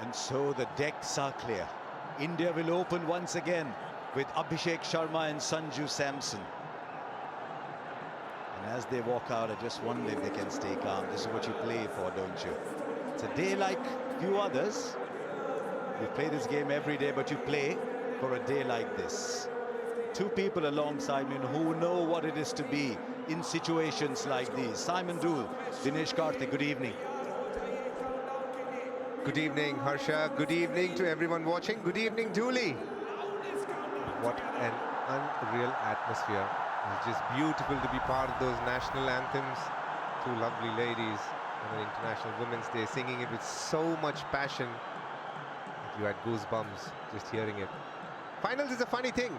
And so the decks are clear. India will open once again with Abhishek Sharma and Sanju Samson. And as they walk out, I just wonder if they can stay calm. This is what you play for, don't you? It's a day like few others. You play this game every day, but you play for a day like this. Two people alongside me who know what it is to be in situations like these. Simon Dool, Dinesh Karthik, good evening. Good evening, Harsha. Good evening to everyone watching. Good evening, Dooley. What an unreal atmosphere. It's just beautiful to be part of those national anthems. Two lovely ladies on an International Women's Day singing it with so much passion that you had goosebumps just hearing it. Finals is a funny thing.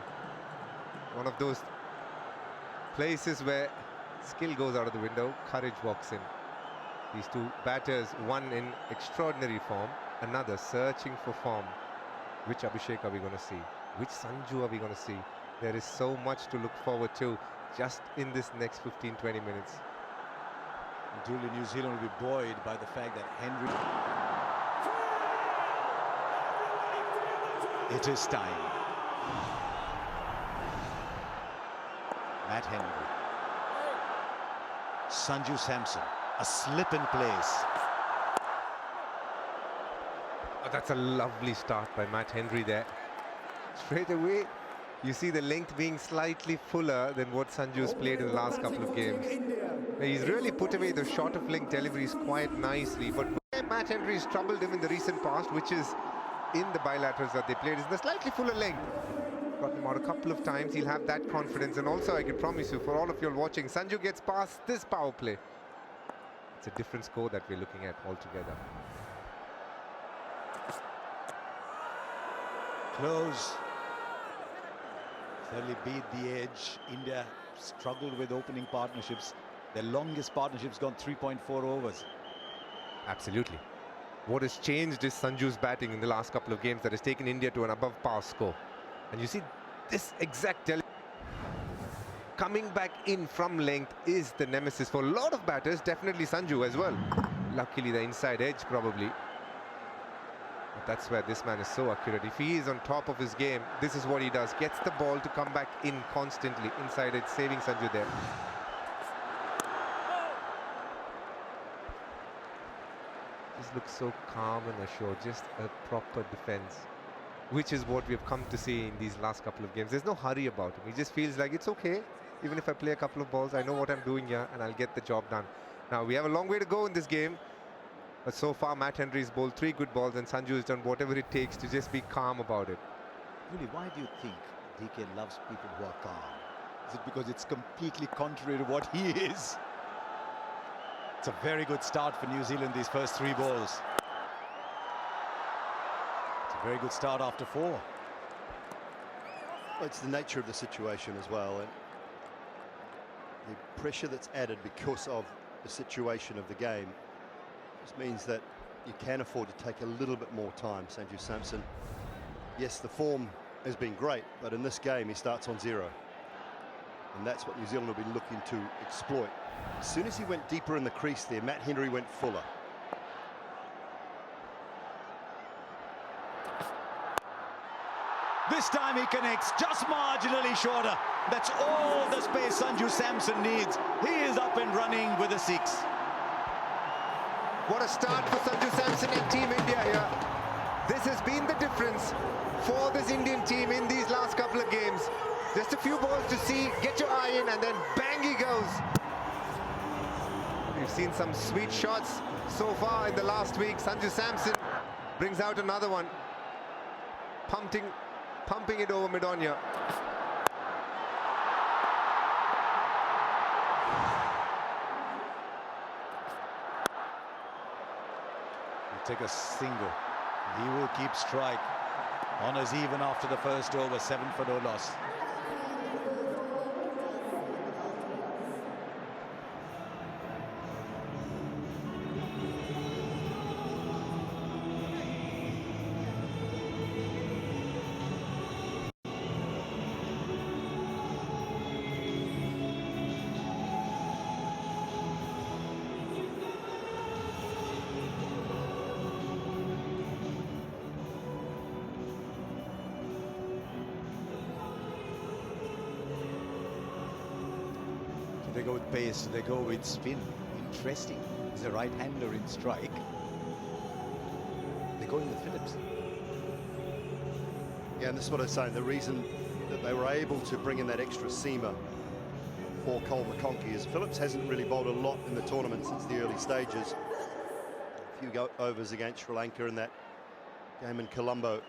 One of those places where skill goes out of the window, courage walks in. These two batters, one in extraordinary form, another searching for form. Which Abhishek are we going to see? Which Sanju are we going to see? There is so much to look forward to just in this next 15-20 minutes. Truly, New Zealand will be buoyed by the fact that Henry... It is time. Matt Henry. Sanju Samson. A slip in place. Oh, that's a lovely start by Matt Henry there. Straight away, you see the length being slightly fuller than what Sanju's played in the last couple of games. He's really put away the short of length deliveries quite nicely, but where Matt Henry's troubled him in the recent past, which is in the bilaterals that they played, is the slightly fuller length. Got him out a couple of times, he'll have that confidence, and also I can promise you, for all of you watching, Sanju gets past this power play. It's a different score that we're looking at altogether. Close. Fairly beat the edge. India struggled with opening partnerships. Their longest partnership's gone 3.4 overs. Absolutely. What has changed is Sanju's batting in the last couple of games that has taken India to an above par score. And you see this exact coming back in from length is the nemesis for a lot of batters, definitely Sanju as well. Luckily the inside edge probably. But that's where this man is so accurate. If he is on top of his game, this is what he does. Gets the ball to come back in constantly inside edge, saving Sanju there. Just looks so calm and assured, just a proper defense, which is what we've come to see in these last couple of games. There's no hurry about him. He just feels like it's okay. Even if I play a couple of balls, I know what I'm doing here and I'll get the job done. Now, we have a long way to go in this game. But so far, Matt Henry's bowled 3 good balls and Sanju has done whatever it takes to just be calm about it. Really, why do you think DK loves people who are calm? Is it because it's completely contrary to what he is? It's a very good start for New Zealand, these first 3 balls. It's a very good start after 4. Well, it's the nature of the situation as well, and the pressure that's added because of the situation of the game just means that you can afford to take a little bit more time. Sanju Samson, yes, the form has been great, but in this game he starts on 0, and that's what New Zealand will be looking to exploit. As soon as he went deeper in the crease there, Matt Henry went fuller. This time he connects just marginally shorter. That's all the space Sanju Samson needs. He is up and running with a 6. What a start for Sanju Samson and Team India here. This has been the difference for this Indian team in these last couple of games. Just a few balls to see, get your eye in, and then bang he goes. We've seen some sweet shots so far in the last week. Sanju Samson brings out another one. Pumping it over mid-on here. Take a single. He will keep strike. Honours even after the first over, 7 for no loss. they go with pace? Do they go with spin? Interesting. He's a right-hander in strike. They're going with Phillips. Yeah, and this is what I was saying. The reason that they were able to bring in that extra seamer for Cole McConkey is Phillips hasn't really bowled a lot in the tournament since the early stages. A few overs against Sri Lanka in that game in Colombo.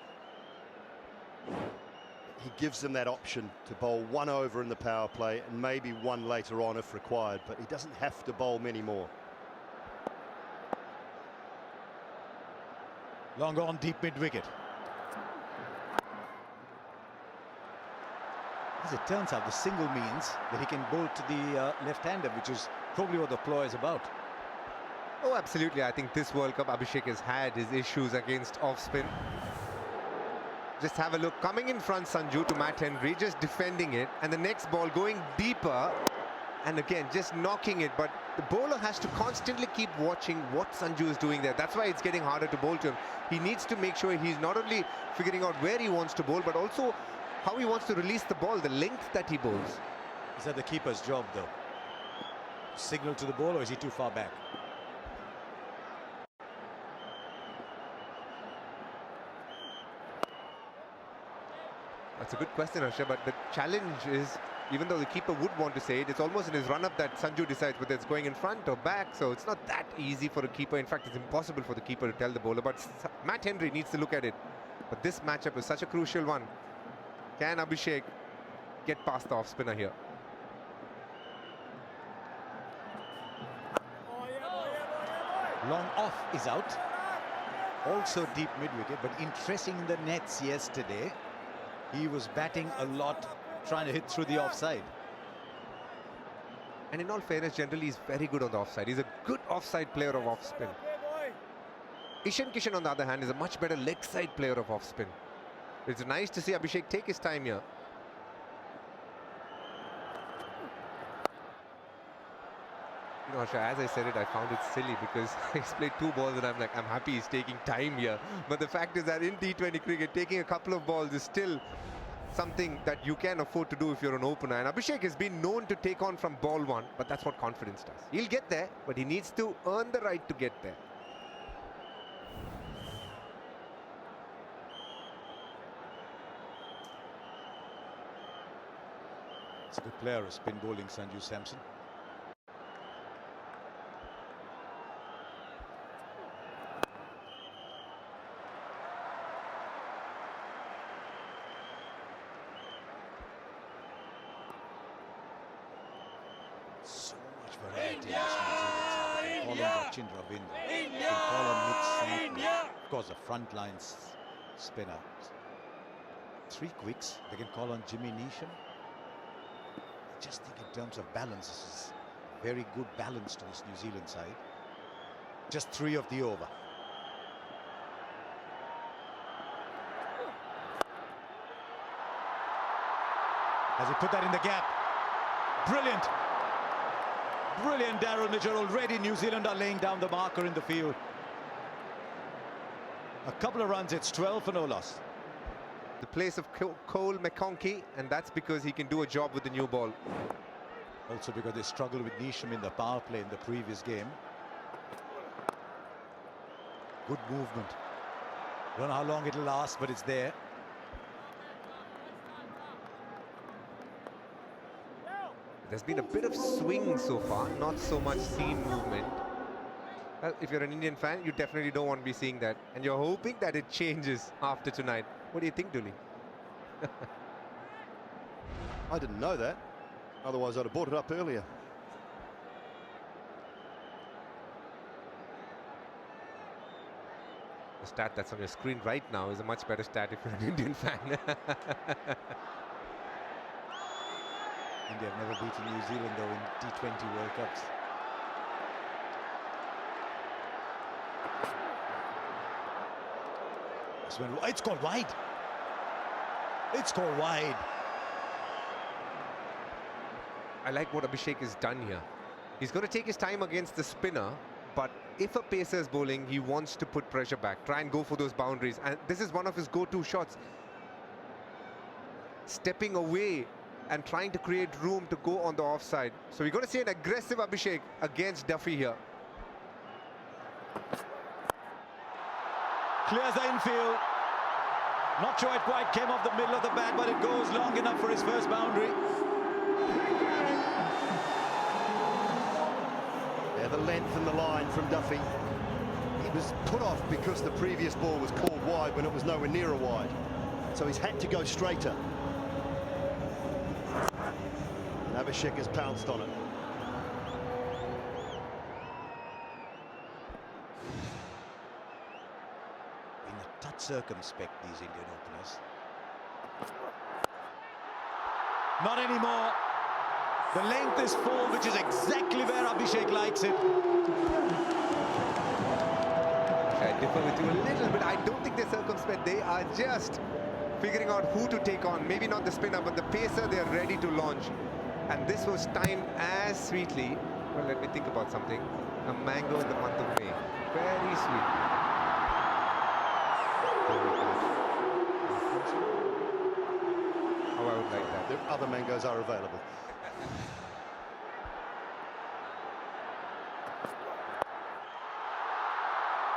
He gives them that option to bowl one over in the power play and maybe one later on if required, but he doesn't have to bowl many more. Long on, deep mid-wicket. As it turns out, the single means that he can bowl to the left-hander, which is probably what the ploy is about. Oh, absolutely. I think this World Cup, Abhishek has had his issues against off-spin. Just have a look. Coming in front, Sanju, to Matt Henry, just defending it. And the next ball going deeper. And again, just knocking it. But the bowler has to constantly keep watching what Sanju is doing there. That's why it's getting harder to bowl to him. He needs to make sure he's not only figuring out where he wants to bowl, but also how he wants to release the ball, the length that he bowls. Is that the keeper's job, though? Signal to the ball, or is he too far back? That's a good question, Harsha, but the challenge is, even though the keeper would want to say it, it's almost in his run-up that Sanju decides whether it's going in front or back, so it's not that easy for a keeper. In fact, it's impossible for the keeper to tell the bowler, but Matt Henry needs to look at it. But this matchup is such a crucial one. Can Abhishek get past the off-spinner here? Long off is out. Also deep mid-wicket, but interesting in the nets yesterday. He was batting a lot, trying to hit through the offside. And in all fairness, generally he's very good on the offside. He's a good offside player of off-spin. Ishan Kishan, on the other hand, is a much better leg side player of off-spin. It's nice to see Abhishek take his time here. You know, Harsha, as I said it, I found it silly because he's played 2 balls and I'm like, I'm happy he's taking time here. But the fact is that in T20 cricket, taking a couple of balls is still something that you can afford to do if you're an opener. And Abhishek has been known to take on from ball 1, but that's what confidence does. He'll get there, but he needs to earn the right to get there. It's a good player, spin bowling, Sanju Samson. So much variety in this New Zealand side. They can call on Matchindia, they can call on Mitch. Of course, the front lines spinner. 3 quicks. They can call on Jimmy Neesham. I just think in terms of balance, this is very good balance to this New Zealand side. Just 3 of the over. Has he put that in the gap? Brilliant. Brilliant, Daryl Mitchell. Already New Zealand are laying down the marker in the field. A couple of runs, it's 12 for no loss. The place of Cole McConkey, and that's because he can do a job with the new ball. Also because they struggled with Neesham in the power play in the previous game. Good movement. Don't know how long it'll last, but it's there. There's been a bit of swing so far, not so much seam movement. Well, if you're an Indian fan, you definitely don't want to be seeing that. And you're hoping that it changes after tonight. What do you think, Dooley? I didn't know that. Otherwise, I'd have brought it up earlier. The stat that's on your screen right now is a much better stat if you're an Indian fan. India have never beaten New Zealand, though, in T20 World Cups. It's gone wide. It's gone wide. I like what Abhishek has done here. He's going to take his time against the spinner, but if a pacer is bowling, he wants to put pressure back, try and go for those boundaries. And this is one of his go-to shots. Stepping away and trying to create room to go on the offside. So we're going to see an aggressive Abhishek against Duffy here. Clears the infield. Not sure it quite came off the middle of the bat, but it goes long enough for his first boundary. Yeah, the length and the line from Duffy. He was put off because the previous ball was called wide when it was nowhere near a wide. So he's had to go straighter. And Abhishek has pounced on it. In a touch circumspect, these Indian openers. Not anymore. The length is full, which is exactly where Abhishek likes it. I differ with you a little bit. I don't think they're circumspect. They are just figuring out who to take on. Maybe not the spinner, but the pacer they are ready to launch. And this was timed as sweetly. Well, let me think about something. A mango in the month of May. Very sweet. Oh, I would like that. The other mangoes are available.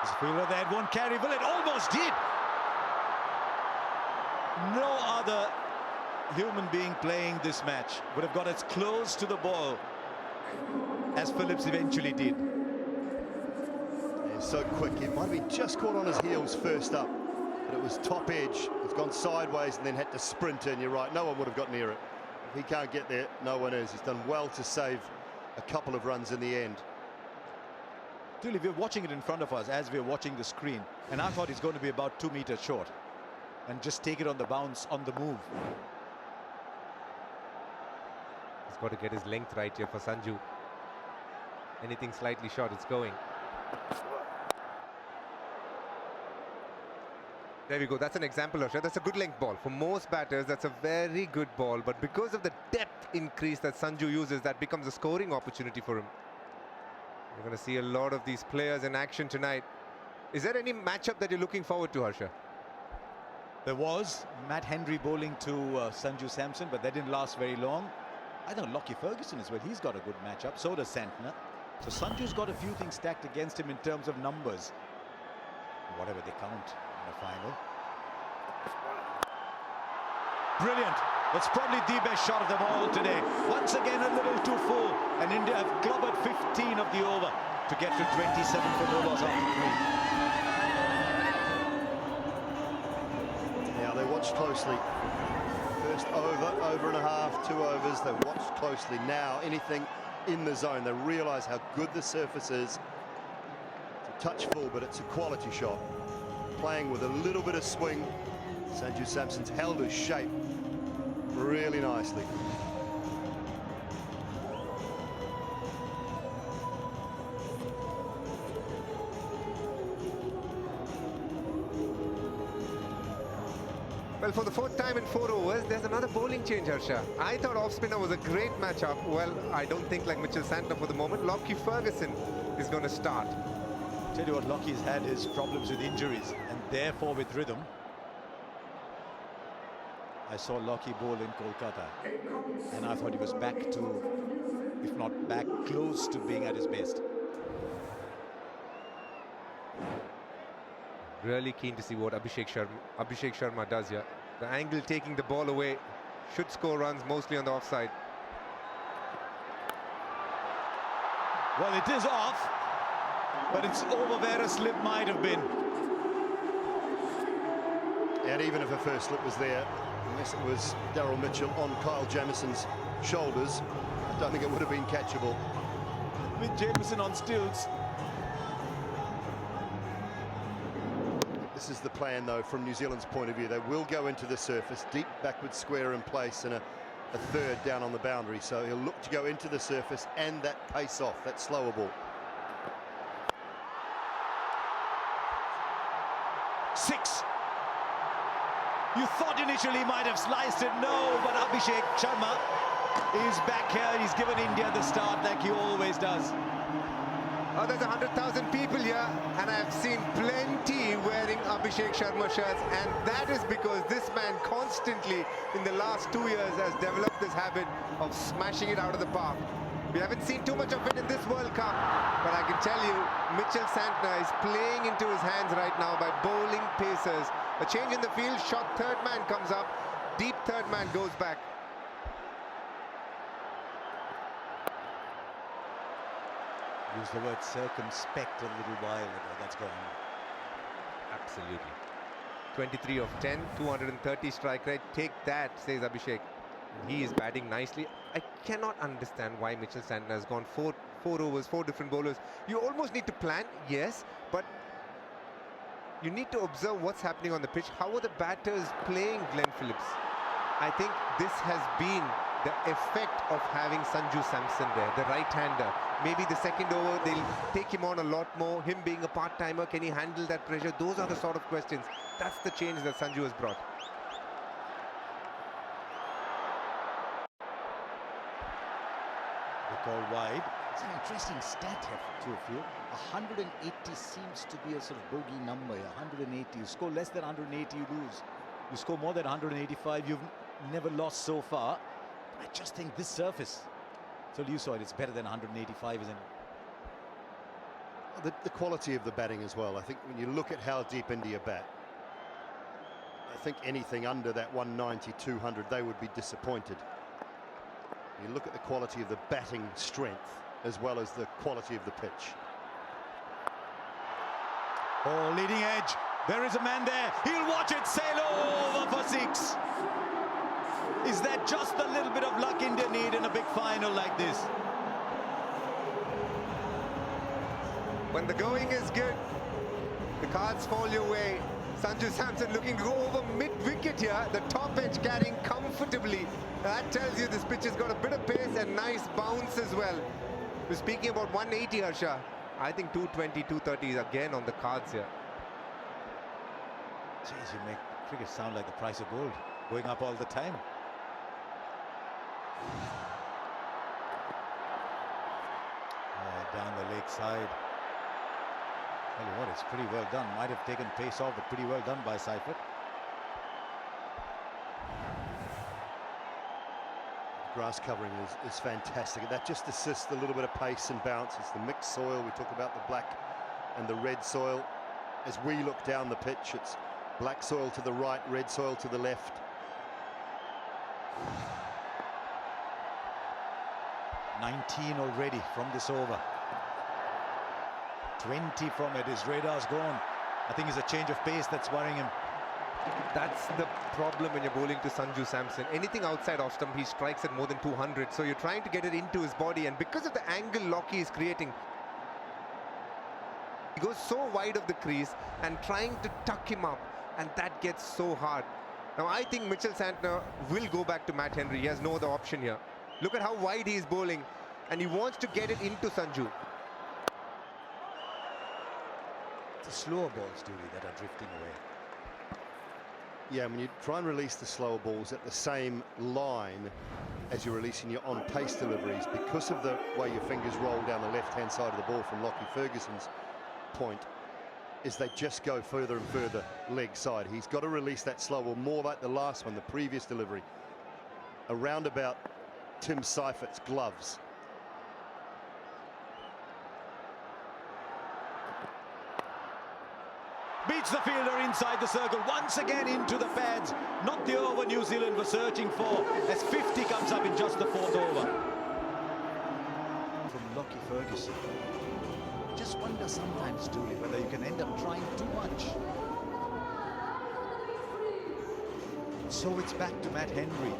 This fielder there won't carry. Well, it almost did. No other human being playing this match would have got as close to the ball as Phillips eventually did. He's so quick. It might be just caught on his heels first up, but it was top edge. It's gone sideways and then had to sprint in. You're right, no one would have got near it. If he can't get there, no one is. He's done well to save a couple of runs in the end. Really, we're watching it in front of us as we're watching the screen, and I thought he's going to be about 2 meters short and just take it on the bounce, on the move. He's got to get his length right here for Sanju. Anything slightly short, it's going. There we go. That's an example of that's a good length ball. For most batters, that's a very good ball. But because of the depth increase that Sanju uses, that becomes a scoring opportunity for him. We're going to see a lot of these players in action tonight. Is there any matchup that you're looking forward to, Harsha? There was Matt Henry bowling to Sanju Samson, but that didn't last very long. I know Lockie Ferguson as well. He's got a good matchup. So does Santner. So Sanju's got a few things stacked against him in terms of numbers, whatever they count in the final. Brilliant. That's probably the best shot of them all today. Once again, a little too full, and India have clobbered 15 of the over to get to 27 for no loss after 3. Now they watched closely. First over and a half, 2 overs. They watched closely. Now anything in the zone, they realise how good the surface is. It's a touch full, but it's a quality shot. Playing with a little bit of swing. Sanju Samson's held his shape really nicely. Well, for the 4th time in 4 overs, there's another bowling change, Harsha. I thought off-spinner was a great matchup. Well, I don't think like Mitchell Santner for the moment. Lockie Ferguson is going to start. Tell you what, Lockie's had his problems with injuries and therefore with rhythm. I saw Lockie bowl in Kolkata and I thought he was back to, if not back, close to being at his best. Really keen to see what Abhishek Sharma does here. The angle taking the ball away should score runs mostly on the offside. Well, it is off, but it's over where a slip might have been. And even if a first slip was there, unless it was Daryl Mitchell on Kyle Jamison's shoulders, I don't think it would have been catchable. With Jamieson on stilts. This is the plan, though, from New Zealand's point of view. They will go into the surface, deep backward square in place, and a third down on the boundary. So he'll look to go into the surface and that pace off, that slower ball. 6. You thought initially he might have sliced it. No, but Abhishek Sharma is back here. He's given India the start like he always does. Oh, there's 100,000 people here, and I've seen plenty wearing Abhishek Sharma shirts, and that is because this man constantly, in the last 2 years, has developed this habit of smashing it out of the park. We haven't seen too much of it in this World Cup, but I can tell you, Mitchell Santner is playing into his hands right now by bowling pacers. A change in the field, shot third man comes up, deep third man goes back. Use the word circumspect a little while ago. That's gone. Absolutely. 23 of 10, 230 strike rate. Take that, says Abhishek. He is batting nicely. I cannot understand why Mitchell Santner has gone four overs, 4 different bowlers. You almost need to plan, yes, but you need to observe what's happening on the pitch. How are the batters playing Glenn Phillips? I think this has been the effect of having Sanju Samson there, the right-hander. Maybe the second over, they'll take him on a lot more. Him being a part-timer, can he handle that pressure? Those are the sort of questions. That's the change that Sanju has brought. They call wide. It's an interesting stat here for two of you. 180 seems to be a sort of bogey number. 180. You score less than 180, you lose. You score more than 185, you've never lost so far. I just think this surface, so you saw it, it's better than 185, isn't it? The quality of the batting as well. I think when you look at how deep India bat, I think anything under that 190, 200, they would be disappointed. You look at the quality of the batting strength as well as the quality of the pitch. Oh, leading edge. There is a man there. He'll watch it sail over for 6. Is that just a little bit of luck India need in a big final like this? When the going is good, the cards fall your way. Sanju Samson looking to go over mid-wicket here. The top edge carrying comfortably. That tells you this pitch has got a bit of pace and nice bounce as well. We're speaking about 180, Harsha. I think 220, 230 is again on the cards here. Jeez, you make cricket sound like the price of gold, going up all the time. Down the leg side. Tell you what, it's pretty well done. Might have taken pace off, but pretty well done by Seifert. Grass covering is fantastic. That just assists a little bit of pace and bounce. It's the mixed soil. We talk about the black and the red soil. As we look down the pitch, it's black soil to the right, red soil to the left. "19 already from this over. 20 from it. His radar's gone. I think it's a change of pace that's worrying him. That's the problem when you're bowling to Sanju Samson. Anything outside off stump, he strikes at more than 200. So you're trying to get it into his body, and because of the angle lock he is creating, he goes so wide of the crease and trying to tuck him up, and that gets so hard. Now I think Mitchell Santner will go back to Matt Henry. He has no other option here. Look at how wide he is bowling, and he wants to get it into Sanju. It's the slower balls, Dooley, that are drifting away. Yeah, when you try and release the slower balls at the same line as you're releasing your on-pace deliveries, because of the way your fingers roll down the left-hand side of the ball from Lockie Ferguson's point, is they just go further and further leg side. He's got to release that slow ball more like the last one, the previous delivery, around about Tim Seifert's gloves. Beats the fielder inside the circle, once again into the pads. Not the over New Zealand were searching for, as 50 comes up in just the 4th over. From Lockie Ferguson. Just wonder sometimes, Dooley, Whether you can end up trying too much. So it's back to Matt Henry.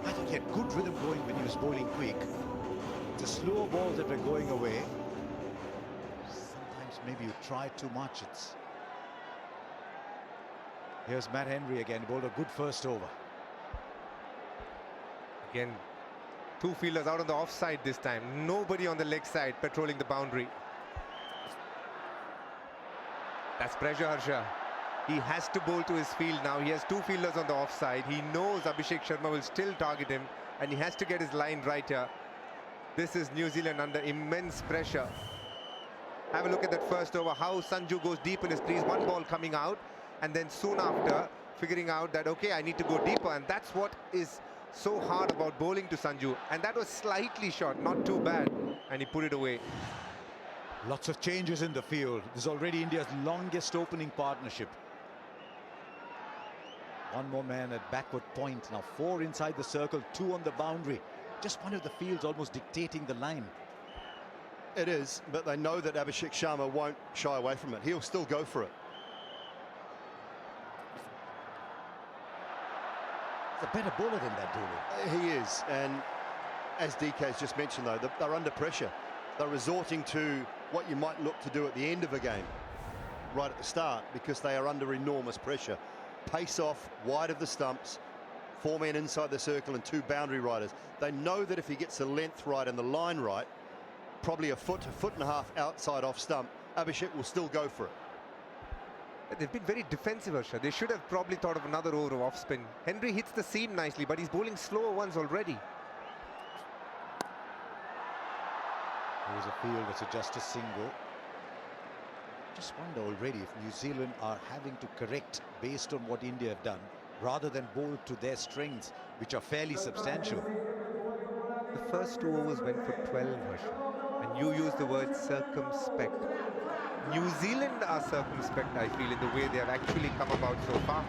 I think he had good rhythm going when he was bowling quick. The slower balls that were going away. Sometimes maybe you try too much. Here's Matt Henry again. He bowled a good first over. Again, 2 fielders out on the offside this time. Nobody on the leg side patrolling the boundary. That's pressure, Harsha. He has to bowl to his field now. He has 2 fielders on the offside. He knows Abhishek Sharma will still target him, and he has to get his line right here. This is New Zealand under immense pressure. Have a look at that first over, how Sanju goes deep in his crease, one ball coming out, and then soon after figuring out that, okay, I need to go deeper, and that's what is so hard about bowling to Sanju. And that was slightly short, not too bad, and he put it away. Lots of changes in the field. This is already India's longest opening partnership. One more man at backward point. Now 4 inside the circle, 2 on the boundary. Just one of the fields almost dictating the line. It is, but they know that Abhishek Sharma won't shy away from it. He'll still go for it. He's a better bowler than that, Dooley. He is, and as DK has just mentioned, though, they're under pressure. They're resorting to what you might look to do at the end of a game, right at the start, because they are under enormous pressure. Pace off, wide of the stumps, 4 men inside the circle and 2 boundary riders. They know that if he gets the length right and the line right, probably a foot and a half outside off stump, Abhishek will still go for it. They've been very defensive, Harsha. They should have probably thought of another over of off spin. Henry hits the seam nicely, but he's bowling slower ones already. Here's a field that's just a single. Just wonder already if New Zealand are having to correct based on what India have done, rather than bowl to their strengths, which are fairly substantial. The first 2 overs went for 12, Harsha, and you used the word circumspect. New Zealand are circumspect, I feel, in the way they have actually come about so far.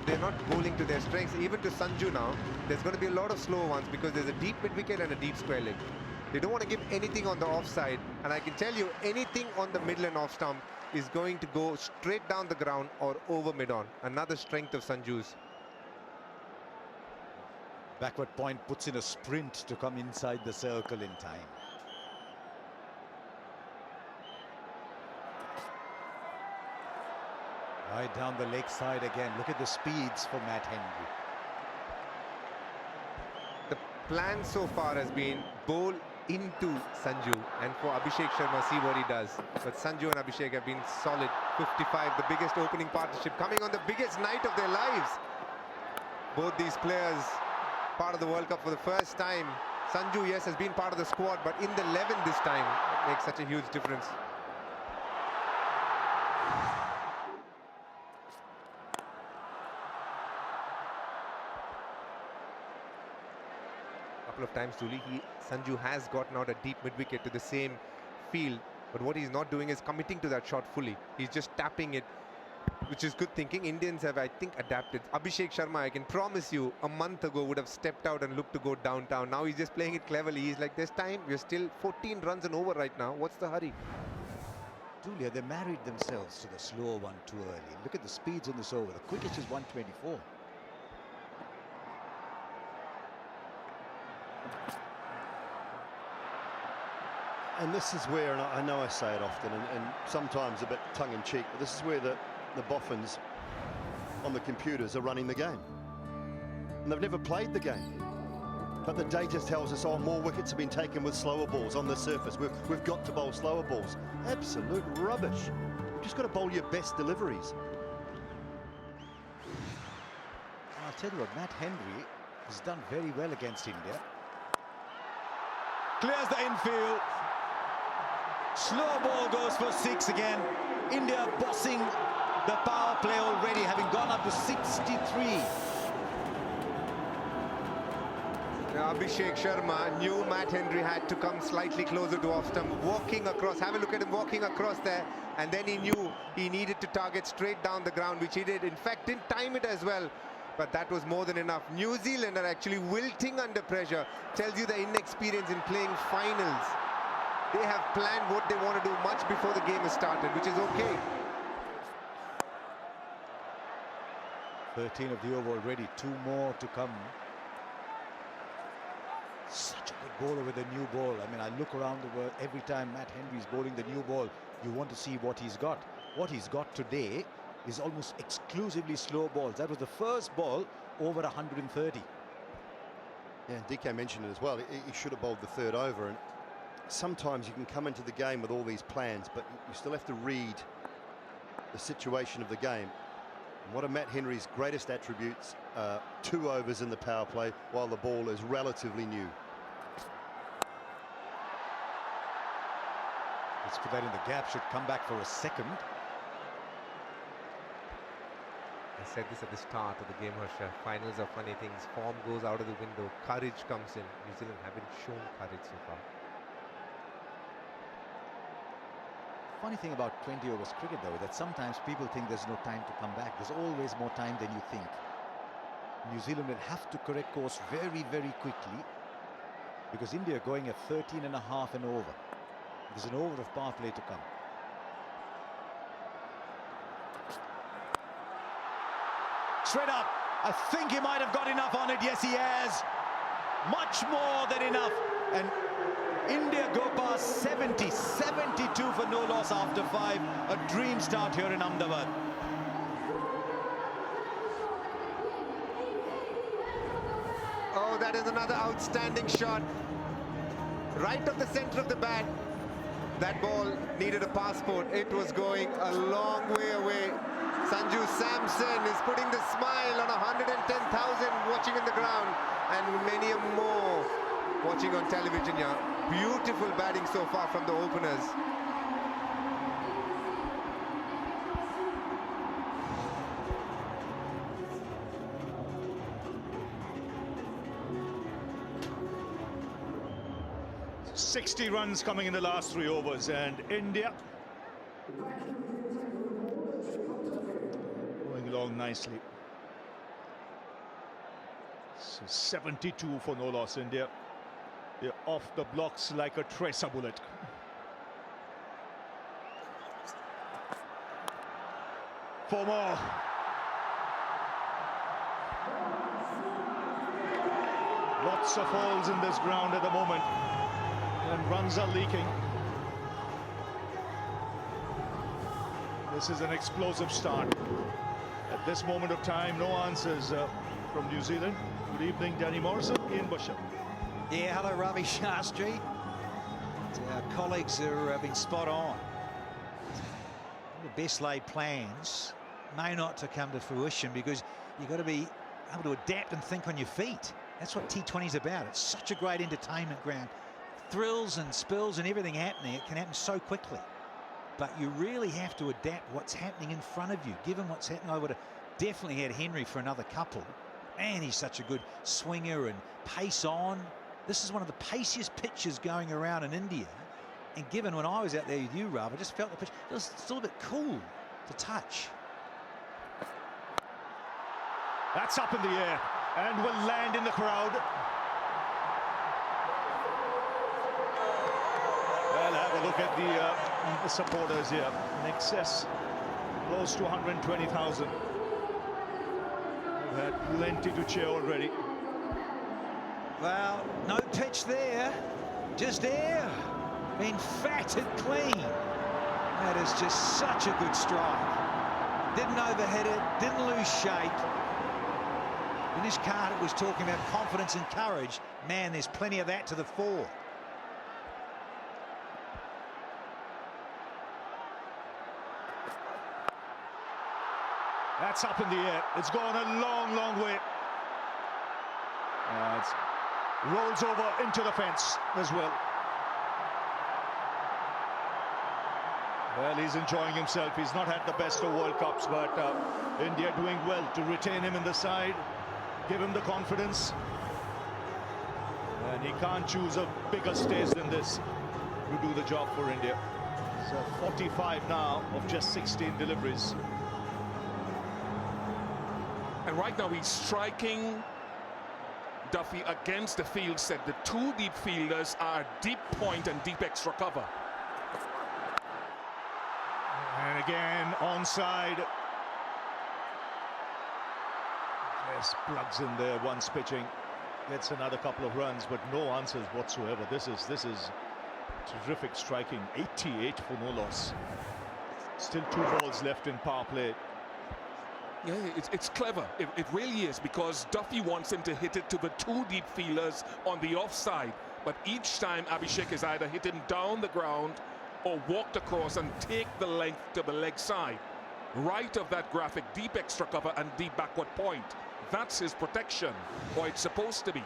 They're not bowling to their strengths. Even to Sanju now, there's going to be a lot of slow ones because there's a deep mid-wicket and a deep square leg. They don't want to give anything on the offside, and I can tell you, anything on the middle and off stump is going to go straight down the ground or over mid-on. Another strength of Sanju's. Backward point puts in a sprint to come inside the circle in time. Right down the leg side again. Look at the speeds for Matt Henry. The plan so far has been bowl into Sanju, and for Abhishek Sharma, see what he does. But Sanju and Abhishek have been solid. 55, the biggest opening partnership, coming on the biggest night of their lives. Both these players part of the World Cup for the first time. Sanju, yes, has been part of the squad, but in the 11 this time, it makes such a huge difference. Couple of times, Dooley, Sanju has gotten out a deep mid-wicket to the same field, but what he's not doing is committing to that shot fully. He's just tapping it, which is good thinking. Indians have, I think, adapted. Abhishek Sharma, I can promise you, a month ago would have stepped out and looked to go downtown. Now he's just playing it cleverly. He's like, there's time, we're still 14 runs and over right now. What's the hurry? Julia, they married themselves to the slow one too early. Look at the speeds on this over. The quickest is 124. And this is where, and I know I say it often, and sometimes a bit tongue-in-cheek, but this is where the boffins on the computers are running the game. And they've never played the game. But the data tells us, oh, more wickets have been taken with slower balls on the surface. We've got to bowl slower balls. Absolute rubbish. You've just got to bowl your best deliveries. I'll tell you what, Matt Henry has done very well against India. Clears the infield. Slow ball goes for 6 again. India bossing the power play already, having gone up to 63. Abhishek Sharma knew Matt Henry had to come slightly closer to off stump, walking across. Have a look at him walking across there, and then he knew he needed to target straight down the ground, which he did. In fact, didn't time it as well, but that was more than enough. New Zealand are actually wilting under pressure. Tells you the inexperience in playing finals. They have planned what they want to do much before the game has started, which is okay. 13 of the over already, 2 more to come. Such a good bowler with a new ball. I mean, I look around the world every time Matt Henry's bowling the new ball. You want to see what he's got. What he's got today is almost exclusively slow balls. That was the first ball over 130. Yeah, DK mentioned it as well. He should have bowled the 3rd over. And sometimes you can come into the game with all these plans, but you still have to read the situation of the game. And one of Matt Henry's greatest attributes, 2 overs in the power play while the ball is relatively new. Let's put that in the gap. Should come back for a second. I said this at the start of the game, Harsha. Finals are funny things. Form goes out of the window. Courage comes in. New Zealand haven't shown courage so far. Funny thing about 20 overs cricket, though, that sometimes people think there's no time to come back. There's always more time than you think. New Zealand will have to correct course very, very quickly, because India are going at 13 and a half and over. There's an over of power play to come. Straight up. I think he might have got enough on it. Yes, he has. Much more than enough. And India go past 70, 72 for no loss after 5. A dream start here in Ahmedabad. Oh, that is another outstanding shot. Right of the center of the bat. That ball needed a passport. It was going a long way away. Sanju Samson is putting the smile on 110,000 watching in the ground, and many more watching on television here. Beautiful batting so far from the openers. "60 runs coming in the last 3 overs, and India going along nicely. So 72 for no loss. India, they're off the blocks like a tracer bullet. For more. Lots of holes in this ground at the moment, and runs are leaking. This is an explosive start. At this moment of time, no answers from New Zealand. Good evening, Danny Morrison, Ian Busher. Yeah, hello, Ravi Shastri. Our colleagues have been spot on. The best laid plans may not to come to fruition, because you've got to be able to adapt and think on your feet. That's what T20 is about. It's such a great entertainment ground. Thrills and spills and everything happening. It can happen so quickly. But you really have to adapt what's happening in front of you. Given what's happening, I would have definitely had Henry for another couple. And he's such a good swinger and pace on. This is one of the paciest pitches going around in India. And given when I was out there with you, Rav, I just felt the pitch, it was still a bit cool to touch. That's up in the air and will land in the crowd. Well, have a look at the supporters here. In excess, close to 120,000. We've had plenty to cheer already. Well, no pitch there, just air. Been fatted clean. That is just such a good strike. Didn't overhit it, didn't lose shape. Dinesh Karthik was talking about confidence and courage. Man, there's plenty of that to the fore. That's up in the air. It's gone a long, long way. It rolls over into the fence as well. Well, he's enjoying himself. He's not had the best of World Cups, but India doing well to retain him in the side, give him the confidence. And he can't choose a bigger stage than this to do the job for India. So 45 now of just 16 deliveries. And right now he's striking Duffy against the field set. The 2 deep fielders are deep point and deep extra cover. And again, onside. Just plugs in there once pitching. Gets another couple of runs, but no answers whatsoever. This is terrific striking. 88 for no loss. Still 2 balls left in power play. Yeah, it's clever. It really is, because Duffy wants him to hit it to the 2 deep fielders on the offside. But each time Abhishek is either hit him down the ground or walked across and take the length to the leg side. Right of that graphic, deep extra cover and deep backward point. That's his protection, or it's supposed to be.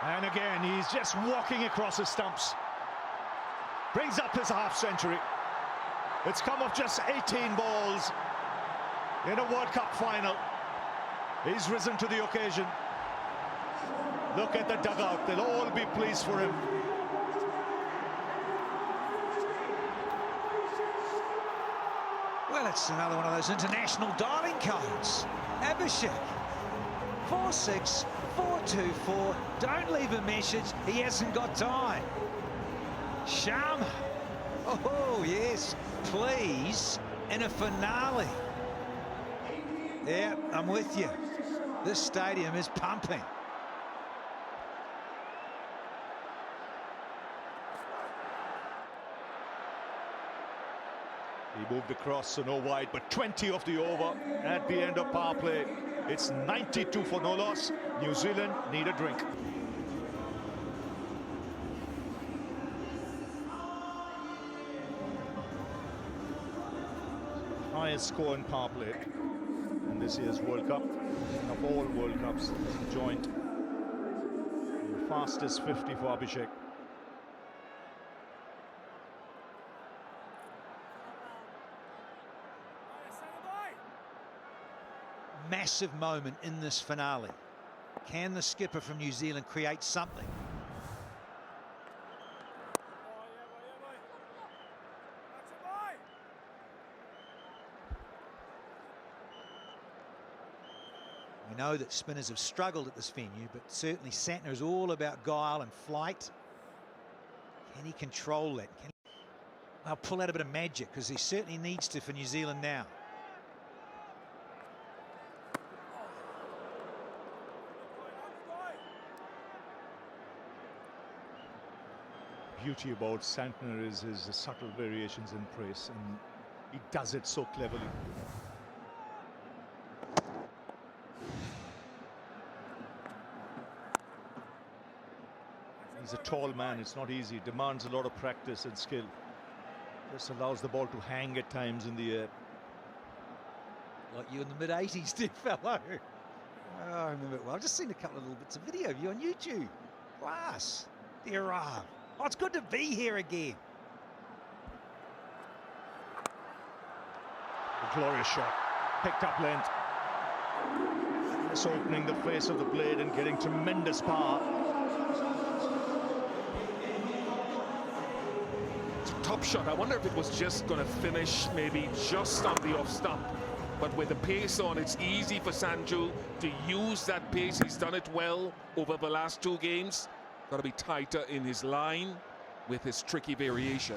And again, he's just walking across his stumps. Brings up his half century. It's come off just 18 balls in a World Cup final. He's risen to the occasion. Look at the dugout. They'll all be pleased for him. Well, it's another one of those international dialing codes. Abhishek, 4-6, 4-2-4. Don't leave a message. He hasn't got time. Sharma. Oh, yes. Please, in a finale. Yeah, I'm with you. This stadium is pumping. He moved across, so no wide, but 20 of the over at the end of power play. It's 92 for no loss. New Zealand need a drink. Highest score in power play in this year's World Cup. Of all World Cups, joint. The fastest 50 for Abhishek. Massive moment in this finale. Can the skipper from New Zealand create something? We know that spinners have struggled at this venue, but certainly Santner is all about guile and flight. Can he control that? Can he, well, pull out a bit of magic, because he certainly needs to for New Zealand now. Beauty about Santner is his subtle variations in pace, and he does it so cleverly. He's a tall man, it's not easy, demands a lot of practice and skill. Just allows the ball to hang at times in the air. Like you in the mid-80s did, fellow. Oh, I remember it well. I've just seen a couple of little bits of video of you on YouTube. Class. There are. Oh, it's good to be here again. A glorious shot. Picked up length. Just opening the face of the blade and getting tremendous power. Top shot. I wonder if it was just going to finish maybe just on the off stump. But with the pace on, it's easy for Sanju to use that pace. He's done it well over the last two games. Got to be tighter in his line with his tricky variation.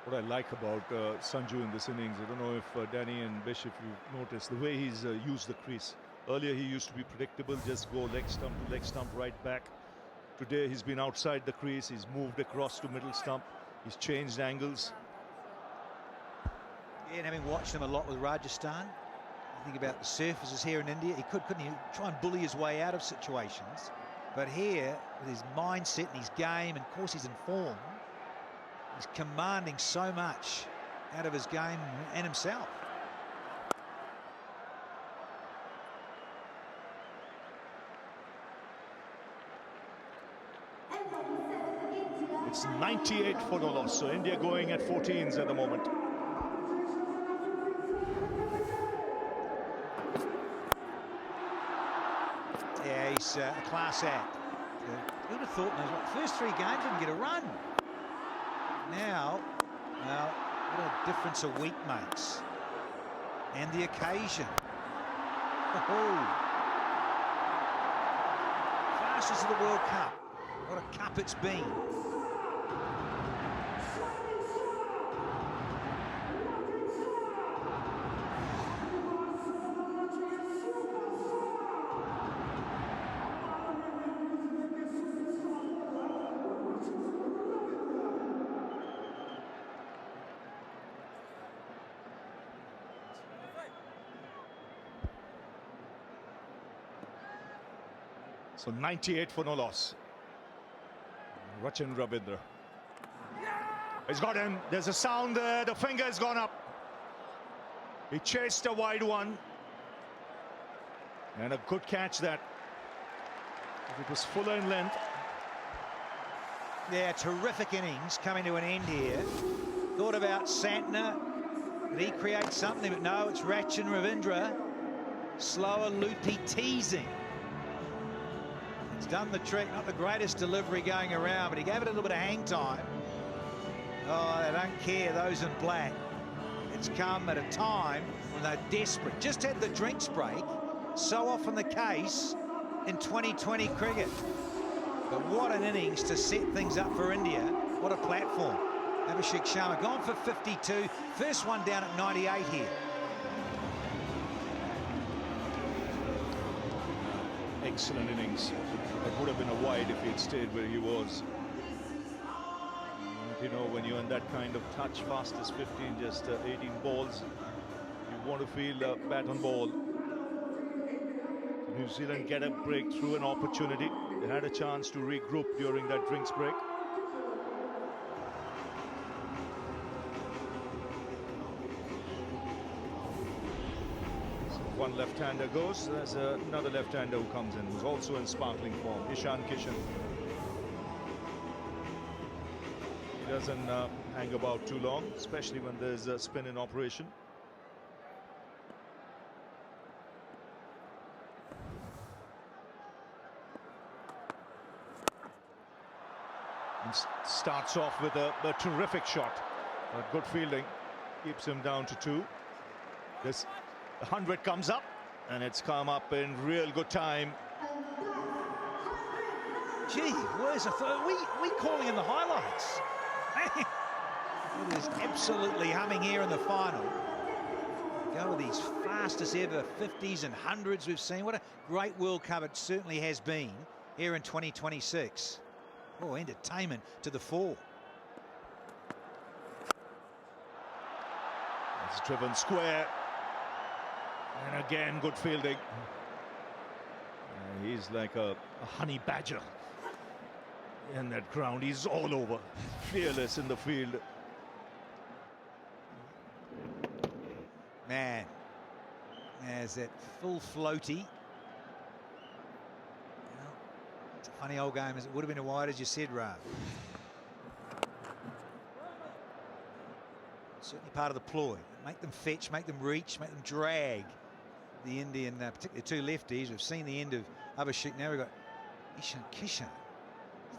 What I like about Sanju in this innings, I don't know if Danny and Bish, if you've noticed, the way he's used the crease. Earlier he used to be predictable, just go leg stump to leg stump, right back. Today he's been outside the crease, he's moved across to middle stump, he's changed angles. Yeah, and having watched him a lot with Rajasthan, I think about the surfaces here in India, couldn't he try and bully his way out of situations? But here, with his mindset and his game, and of course he's in form, he's commanding so much out of his game and himself. It's 98 for no loss, so India going at 14s at the moment. Yeah, he's a class act. Who'd have thought in those first three games didn't get a run? Now, well, what a difference a week makes. And the occasion. Oh. Fastest of the World Cup. What a cup it's been. So 98 for no loss. Rachin Ravindra. He's got him. There's a sound there. The finger has gone up. He chased a wide one. And a good catch that. It was fuller in length. Yeah, terrific innings coming to an end here. Thought about Santner. Did he create something? But no, it's Rachin Ravindra. Slower, loopy, teasing. It's done the trick. Not the greatest delivery going around, but he gave it a little bit of hang time. Oh, they don't care, those in black. It's come at a time when they're desperate. Just had the drinks break. So often the case in 2020 cricket. But what an innings to set things up for India. What a platform. Abhishek Sharma gone for 52. First one down at 98 here. Excellent innings. It would have been a wide if he had stayed where he was. You know, when you're in that kind of touch, fastest 15, just 18 balls, you want to feel bat on ball. New Zealand get a break through an opportunity. They had a chance to regroup during that drinks break. So one left-hander goes. There's another left-hander who comes in, who's also in sparkling form, Ishan Kishan. He doesn't hang about too long, especially when there's a spin in operation. And starts off with a terrific shot. Good fielding keeps him down to 2. This 100 comes up, and it's come up in real good time. Gee, where's the third? We calling in the highlights. It is absolutely humming here in the final. Go with these fastest ever 50s and 100s we've seen. What a great World Cup it certainly has been here in 2026. Oh, entertainment to the fore. It's driven square. And again, good fielding. He's like a honey badger in that ground. He's all over, fearless in the field. Man, there's that full floaty. Well, it's a funny old game, as it would have been a wide, as you said, Rav. Certainly part of the ploy. Make them fetch, make them reach, make them drag. The Indian, particularly two lefties. We've seen the end of Abhishek. Now we've got Ishan Kishan.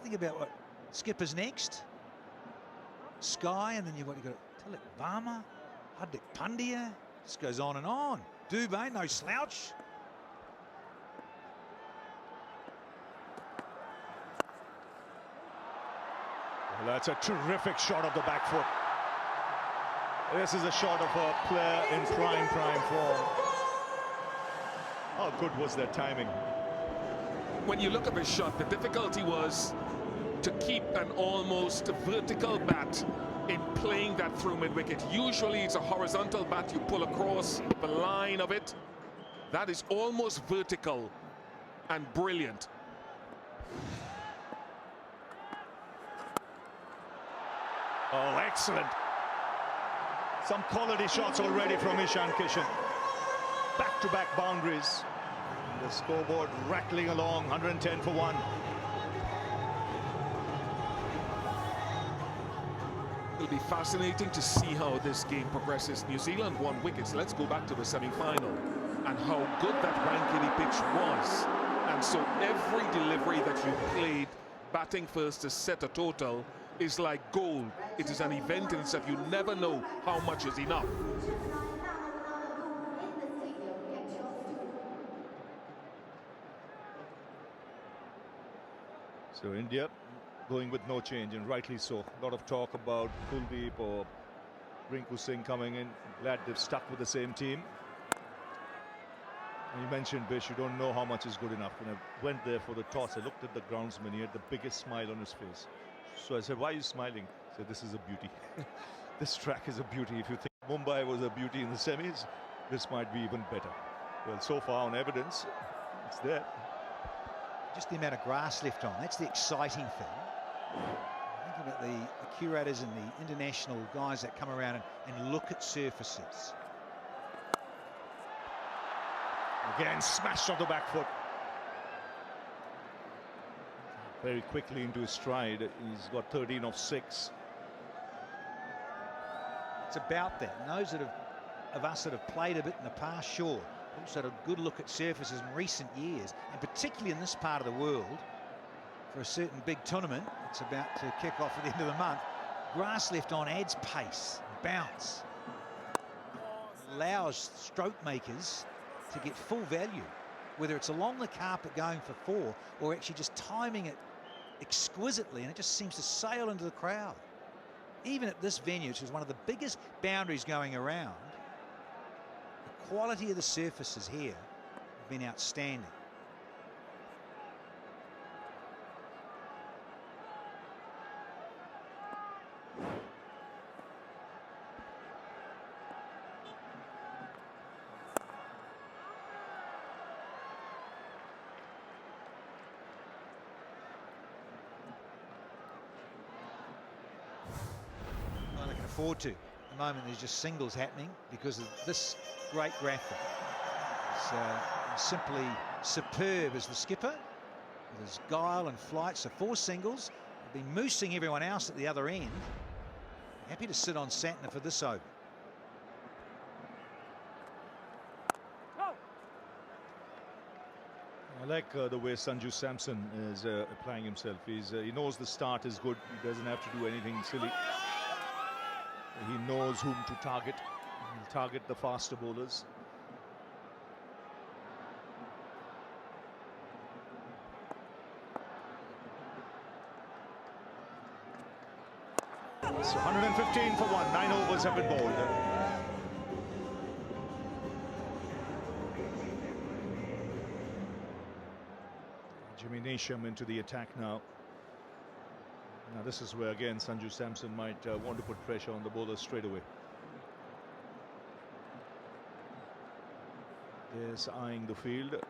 Think about what skipper's next. Sky, and then you've got Tilak Varma, Hardik Pandya. This goes on and on. Dubé, no slouch. Well, that's a terrific shot of the back foot. This is a shot of a player in prime form. How good was that timing? When you look at the shot, the difficulty was to keep an almost vertical bat in playing that through mid-wicket. Usually it's a horizontal bat you pull across the line of it. That is almost vertical and brilliant. Oh, excellent. Some quality shots already from Ishan Kishan. Back-to-back boundaries. The scoreboard rattling along, 110 for 1. It'll be fascinating to see how this game progresses. New Zealand won wickets. Let's go back to the semi-final and how good that Wankini pitch was. And so every delivery that you played, batting first to set a total, is like gold. It is an event in itself. You never know how much is enough. So India going with no change, and rightly so. A lot of talk about Kuldeep or Rinku Singh coming in. Glad they've stuck with the same team. And you mentioned, Bish, you don't know how much is good enough. When I went there for the toss, I looked at the groundsman. He had the biggest smile on his face. So I said, why are you smiling? He said, this is a beauty. This track is a beauty. If you think Mumbai was a beauty in the semis, this might be even better. Well, so far on evidence, it's there. Just the amount of grass left on. That's the exciting thing. Think about the curators and the international guys that come around and look at surfaces. Again, smashed on the back foot. Very quickly into his stride. He's got 13 of 6. It's about that. And those of us that have played a bit in the past, sure, also had a good look at surfaces in recent years, and particularly in this part of the world, for a certain big tournament, it's about to kick off at the end of the month. Grass left on adds pace, bounce, allows stroke makers to get full value, whether it's along the carpet going for 4 or actually just timing it exquisitely, and it just seems to sail into the crowd. Even at this venue, which is one of the biggest boundaries going around, the quality of the surfaces here have been outstanding. Forward to. At the moment there's just singles happening because of this great graphic. It's simply superb as the skipper with his guile and flight. So 4 singles, been moosing everyone else at the other end. Happy to sit on Santner for this over. I like the way Sanju Samson is applying himself. He knows the start is good. He doesn't have to do anything silly. He knows whom to target. He'll target the faster bowlers. So 115 for 1. 9 overs have been bowled. Jimmy Neesham into the attack now. Now this is where again Sanju Samson might want to put pressure on the bowlers straight away. Yes, eyeing the field.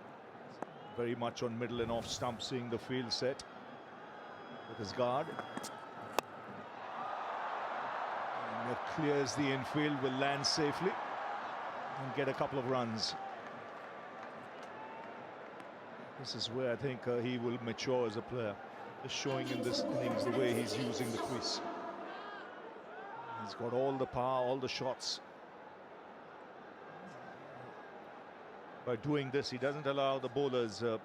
Very much on middle and off stump, seeing the field set with his guard. And that clears the infield, will land safely and get a couple of runs. This is where I think he will mature as a player. Just showing in this innings the way he's using the crease. He's got all the power, all the shots. By doing this, he doesn't allow the bowlers to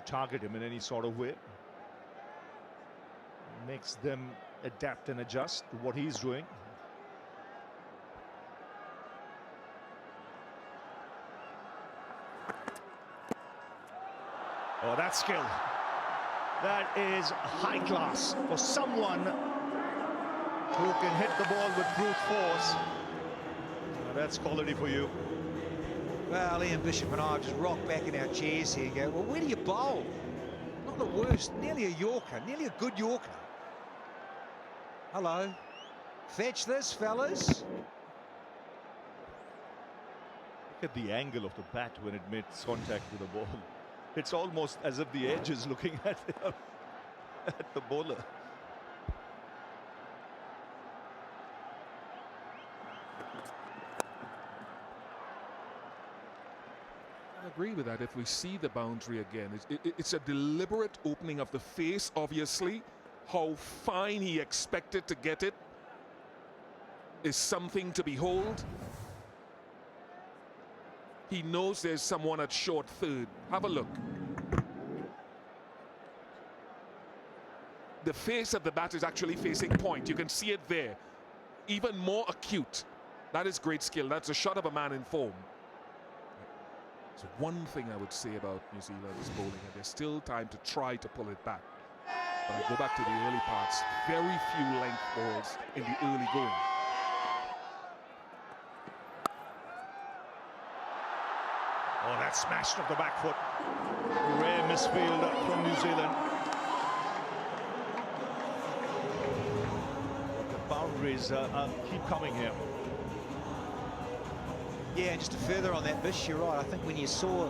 target him in any sort of way. Makes them adapt and adjust to what he's doing. Oh, that skill. That is high class for someone who can hit the ball with brute force. That's quality for you. Well, Ian Bishop and I just rock back in our chairs here and go, well, where do you bowl? Not the worst, nearly a Yorker, nearly a good Yorker. Hello. Fetch this, fellas. Look at the angle of the bat when it makes contact with the ball. It's almost as if the edge is looking at the bowler. I agree with that. If we see the boundary again, it's a deliberate opening of the face, obviously. How fine he expected to get it is something to behold. He knows there's someone at short third. Have a look. The face of the bat is actually facing point. You can see it there. Even more acute. That is great skill. That's a shot of a man in form. So one thing I would say about New Zealand's bowling, and there's still time to try to pull it back. But I go back to the early parts. Very few length balls in the early going. Oh, that smashed off the back foot. Rare misfield from New Zealand. The boundaries keep coming here. Yeah, and just to further on that, Bish, you're right. I think when you saw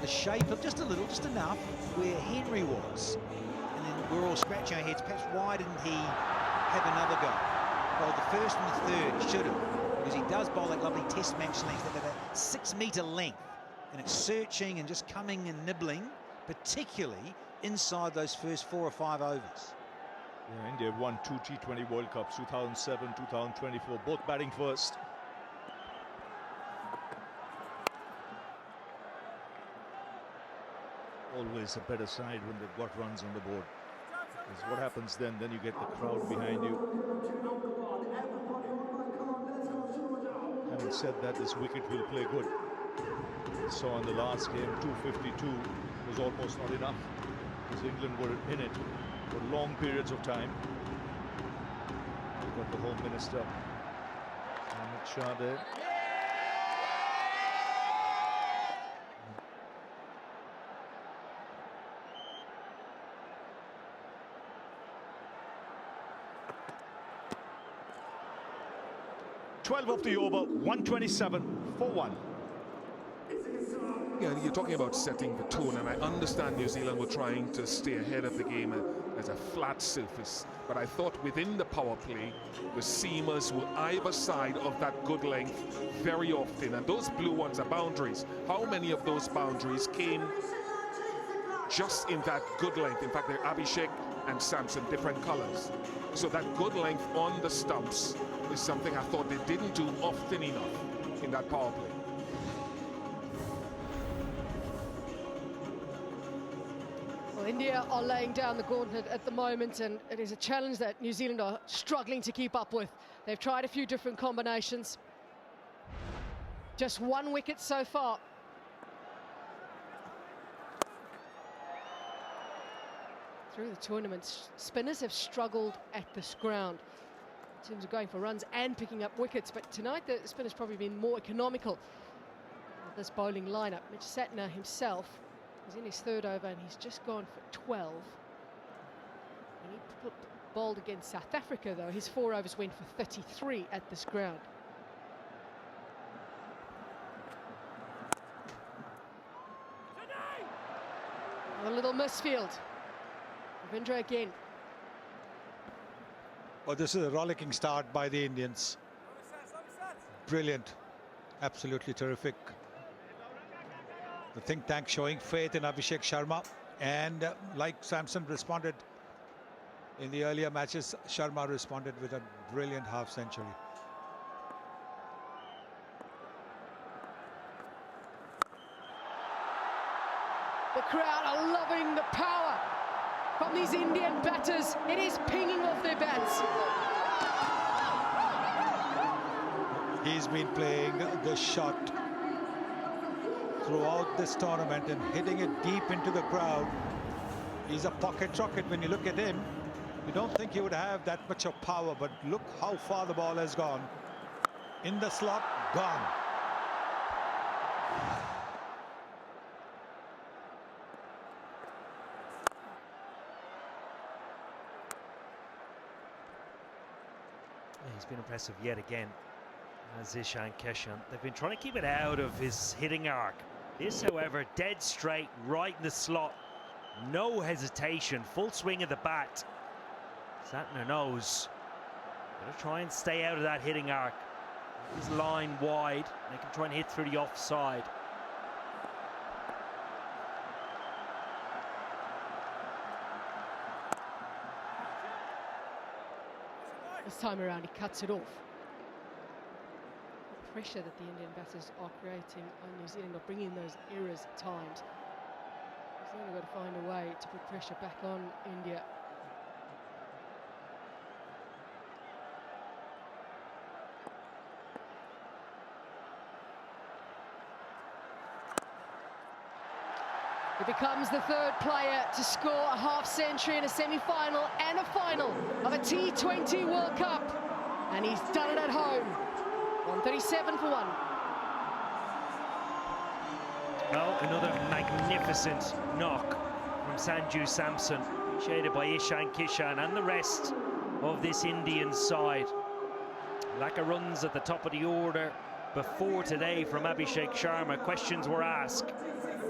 the shape of just a little, just enough, where Henry was, and then we're all scratching our heads, perhaps why didn't he have another go? Well, the first and the third, he should have, because he does bowl that lovely test match length, that 6 metre length. and it's searching and just coming and nibbling, particularly inside those first 4 or 5 overs. Yeah, India won 2 T20 World Cups, 2007, 2024, both batting first. Always a better side when they've got runs on the board. Because what happens then you get the crowd behind you. Having said that, this wicket will play good. We saw in the last game, 252 was almost not enough, because England were in it for long periods of time. We've got the Home Minister, Amit Shah, there. 12 of the over, 127 for 1. Yeah, you're talking about setting the tone, and I understand New Zealand were trying to stay ahead of the game as a flat surface, but I thought within the power play, the seamers were either side of that good length very often, and those blue ones are boundaries. How many of those boundaries came just in that good length? In fact, they're Abhishek and Samson, different colors. So that good length on the stumps is something I thought they didn't do often enough in that power play. Well, India are laying down the gauntlet at the moment, and it is a challenge that New Zealand are struggling to keep up with. They've tried a few different combinations. Just 1 wicket so far. Through the tournament, spinners have struggled at this ground in terms of going for runs and picking up wickets, but tonight the spinner's probably been more economical with this bowling lineup. Mitch Satner himself is in his 3rd over and he's just gone for 12. When he bowled against South Africa, though, his 4 overs went for 33 at this ground. A little misfield. Ravindra again. Well, this is a rollicking start by the Indians. Brilliant. Absolutely terrific. The think tank showing faith in Abhishek Sharma. And like Samson responded in the earlier matches, Sharma responded with a brilliant half century. The crowd are loving the power from these Indian batters. It is pinging off their bats. He's been playing the shot throughout this tournament and hitting it deep into the crowd. He's a pocket rocket. When you look at him, you don't think he would have that much of power, but look how far the ball has gone. In the slot, gone. He's been impressive yet again, Zishan Keshan. They've been trying to keep it out of his hitting arc. This, however, dead straight, right in the slot. No hesitation, full swing of the bat. Santner knows. Gonna try and stay out of that hitting arc. His line wide, they can try and hit through the offside. This time around, he cuts it off. The pressure that the Indian batters are creating on New Zealand are bringing those errors at times. New Zealand have got to find a way to put pressure back on India. He becomes the 3rd player to score a half century in a semi-final and a final of a T20 World Cup. And he's done it at home. 137 for 1. Oh, another magnificent knock from Sanju Samson, shaded by Ishan Kishan and the rest of this Indian side. Lack of runs at the top of the order before today from Abhishek Sharma. Questions were asked.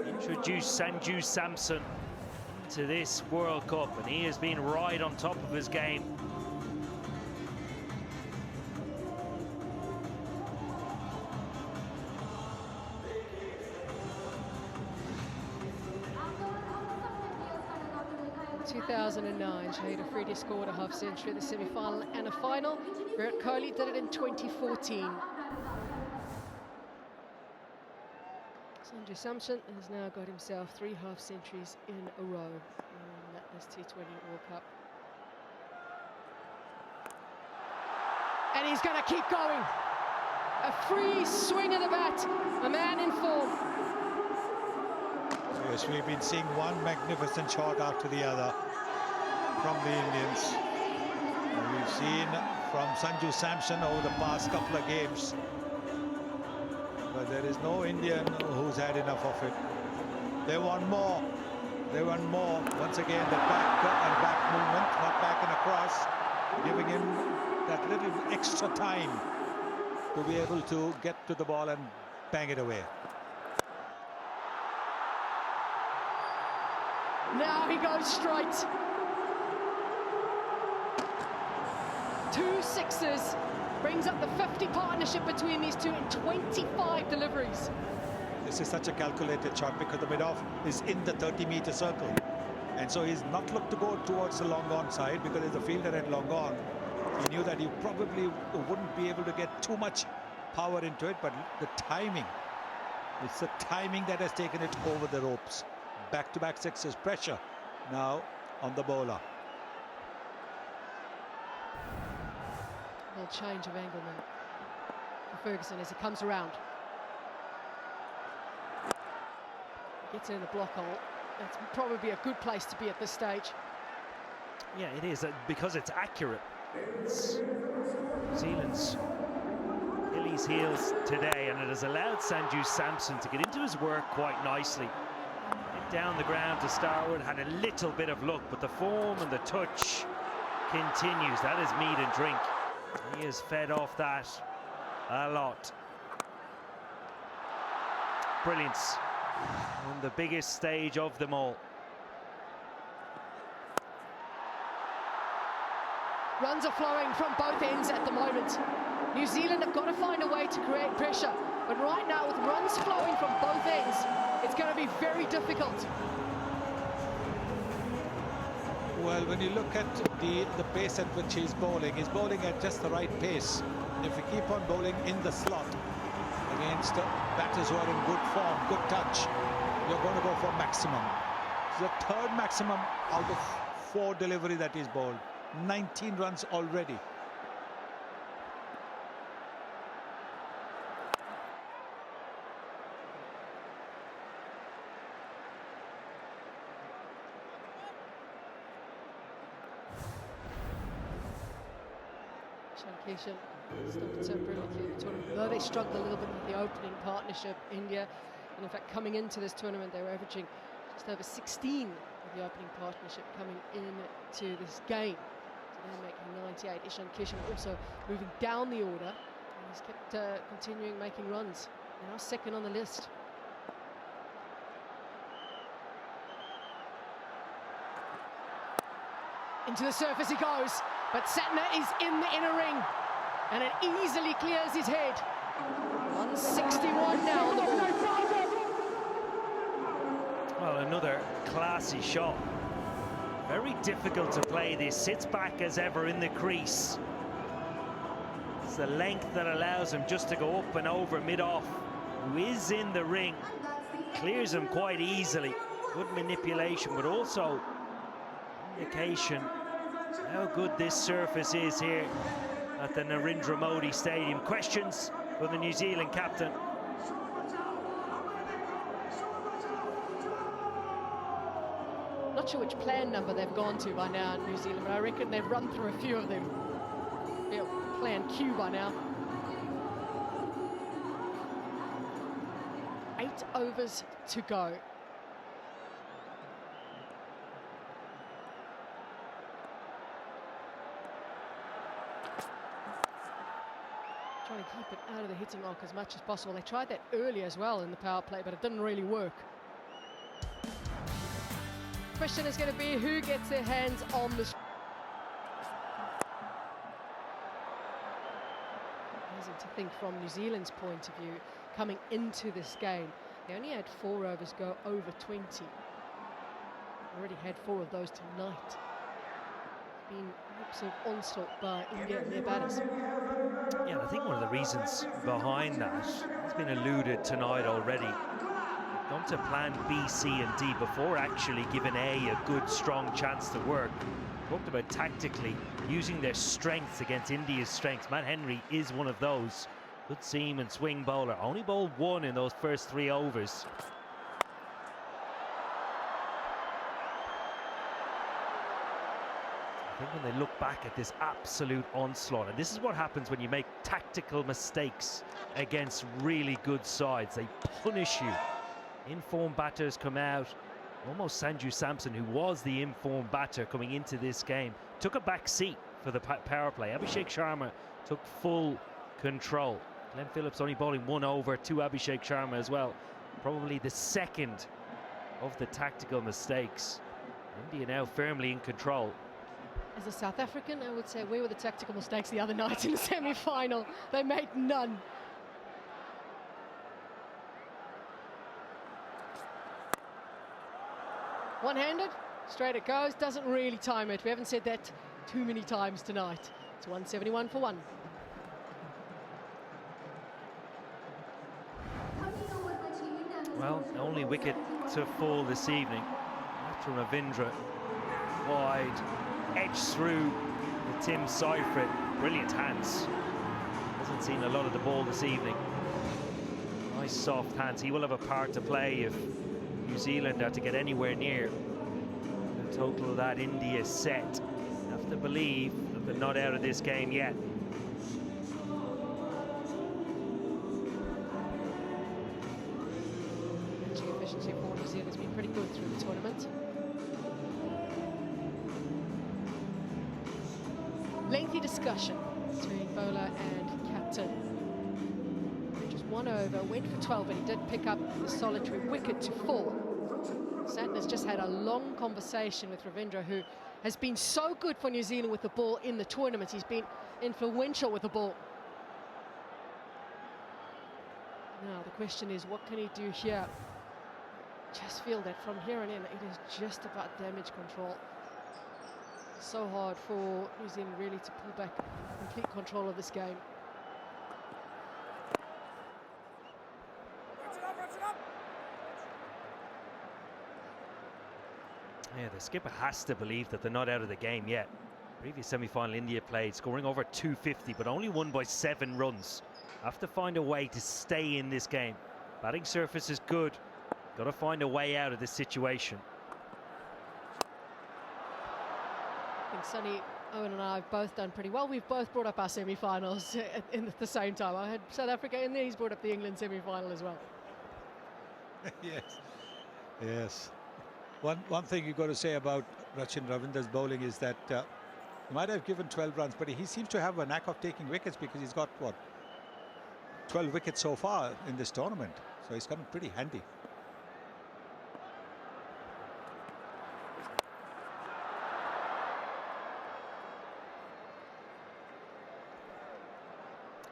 Introduce Sanju Samson to this World Cup, and he has been right on top of his game. 2009, Shahid Afridi scored a half century at the semi-final and a final. Virat Kohli did it in 2014. Sanju Samson has now got himself 3 half centuries in a row in this T20 World Cup. And he's going to keep going. A free swing of the bat, a man in form. Yes, we've been seeing one magnificent shot after the other from the Indians. And we've seen from Sanju Samson over the past couple of games. But there is no Indian who's had enough of it. They want more. They want more. Once again, the back and back movement, not back and across, giving him that little extra time to be able to get to the ball and bang it away. Now he goes straight. 2 sixes, brings up the 50 partnership between these two in 25 deliveries. This is such a calculated shot because the mid-off is in the 30-meter circle. And so he's not looked to go towards the long-on side because there's a fielder at long-on. He knew that he probably wouldn't be able to get too much power into it, but the timing, it's the timing that has taken it over the ropes. Back-to-back sixes, pressure now on the bowler. A little change of angle now for Ferguson as he comes around. Gets in the block hole. That's probably a good place to be at this stage. Yeah, it is, because it's accurate. It's New Zealand's Achilles heels today, and it has allowed Sanju Samson to get into his work quite nicely. Get down the ground to start with, had a little bit of luck, but the form and the touch continues. That is meat and drink. He has fed off that a lot. Brilliance on the biggest stage of them all. Runs are flowing from both ends at the moment. New Zealand have got to find a way to create pressure. But right now, with runs flowing from both ends, it's going to be very difficult. Well, when you look at the pace at which he's bowling at just the right pace. If you keep on bowling in the slot against batters who are in good form, good touch, you're going to go for maximum. It's the 3rd maximum out of 4 delivery that he's bowled. 19 runs already. Shankishan started so brilliantly in the tournament. Though they struggled a little bit with the opening partnership, India, and in fact coming into this tournament they were averaging just over 16 with the opening partnership coming into this game. So they're making 98. Ishan Kishan also moving down the order, and he's kept continuing making runs. Now 2nd on the list. Into the surface he goes, but Satner is in the inner ring, and it easily clears his head. 161 now on the ball. Well, another classy shot. Very difficult to play this. Sits back as ever in the crease. It's the length that allows him just to go up and over mid-off. Who is in the ring. Clears him quite easily. Good manipulation, but also indication how good this surface is here at the Narendra Modi Stadium. Questions for the New Zealand captain. Not sure which plan number they've gone to by now in New Zealand, but I reckon they've run through a few of them. Yeah, plan Q by now. 8 overs to go. Trying to keep it out of the hitting arc as much as possible. They tried that earlier as well in the power play, but it didn't really work. Question is going to be who gets their hands on this. Amazing to think from New Zealand's point of view, coming into this game, they only had 4 overs go over 20. Already had 4 of those tonight. Been an absolute onslaught by India and their batters. Yeah, and I think one of the reasons behind that has been alluded tonight already. They've gone to plan B, C and D before actually giving A good, strong chance to work. Talked about tactically using their strengths against India's strengths. Matt Henry is one of those. Good seam and swing bowler. Only bowled 1 in those first 3 overs. I think when they look back at this absolute onslaught, and this is what happens when you make tactical mistakes against really good sides. They punish you. Informed batters come out. Almost Sanju Samson, who was the informed batter coming into this game, took a back seat for the power play. Abhishek Sharma took full control. Glenn Phillips only bowling 1 over to Abhishek Sharma as well. Probably the second of the tactical mistakes. India now firmly in control. As a South African, I would say, where were the tactical mistakes the other night in the semi-final? They made none. One-handed, straight it goes, doesn't really time it. We haven't said that too many times tonight. It's 171 for 1. Well, the only wicket to fall this evening after Ravindra wide, edge through the Tim Seifert. Brilliant hands. Hasn't seen a lot of the ball this evening. Nice soft hands. He will have a part to play if New Zealand are to get anywhere near the total of that India set. You have to believe that they're not out of this game yet. Efficiency for New Zealand has been pretty good through the tournament. Lengthy discussion between bowler and captain. Just 1 over, went for 12, but he did pick up the solitary wicket to fall. Santner's just had a long conversation with Ravindra, who has been so good for New Zealand with the ball in the tournament. He's been influential with the ball. Now the question is, what can he do here? Just feel that from here on in, it is just about damage control. So hard for New Zealand really to pull back complete control of this game. Yeah, the skipper has to believe that they're not out of the game yet. Previous semi-final India played, scoring over 250, but only won by 7 runs. Have to find a way to stay in this game. Batting surface is good. Got to find a way out of this situation. I think Sonny, Owen and I have both done pretty well. We've both brought up our semi-finals at the same time. I had South Africa in there, he's brought up the England semi-final as well. Yes, yes. One thing you've got to say about Rachin Ravindra's bowling is that he might have given 12 runs, but he seems to have a knack of taking wickets, because he's got, what, 12 wickets so far in this tournament. So he's coming pretty handy.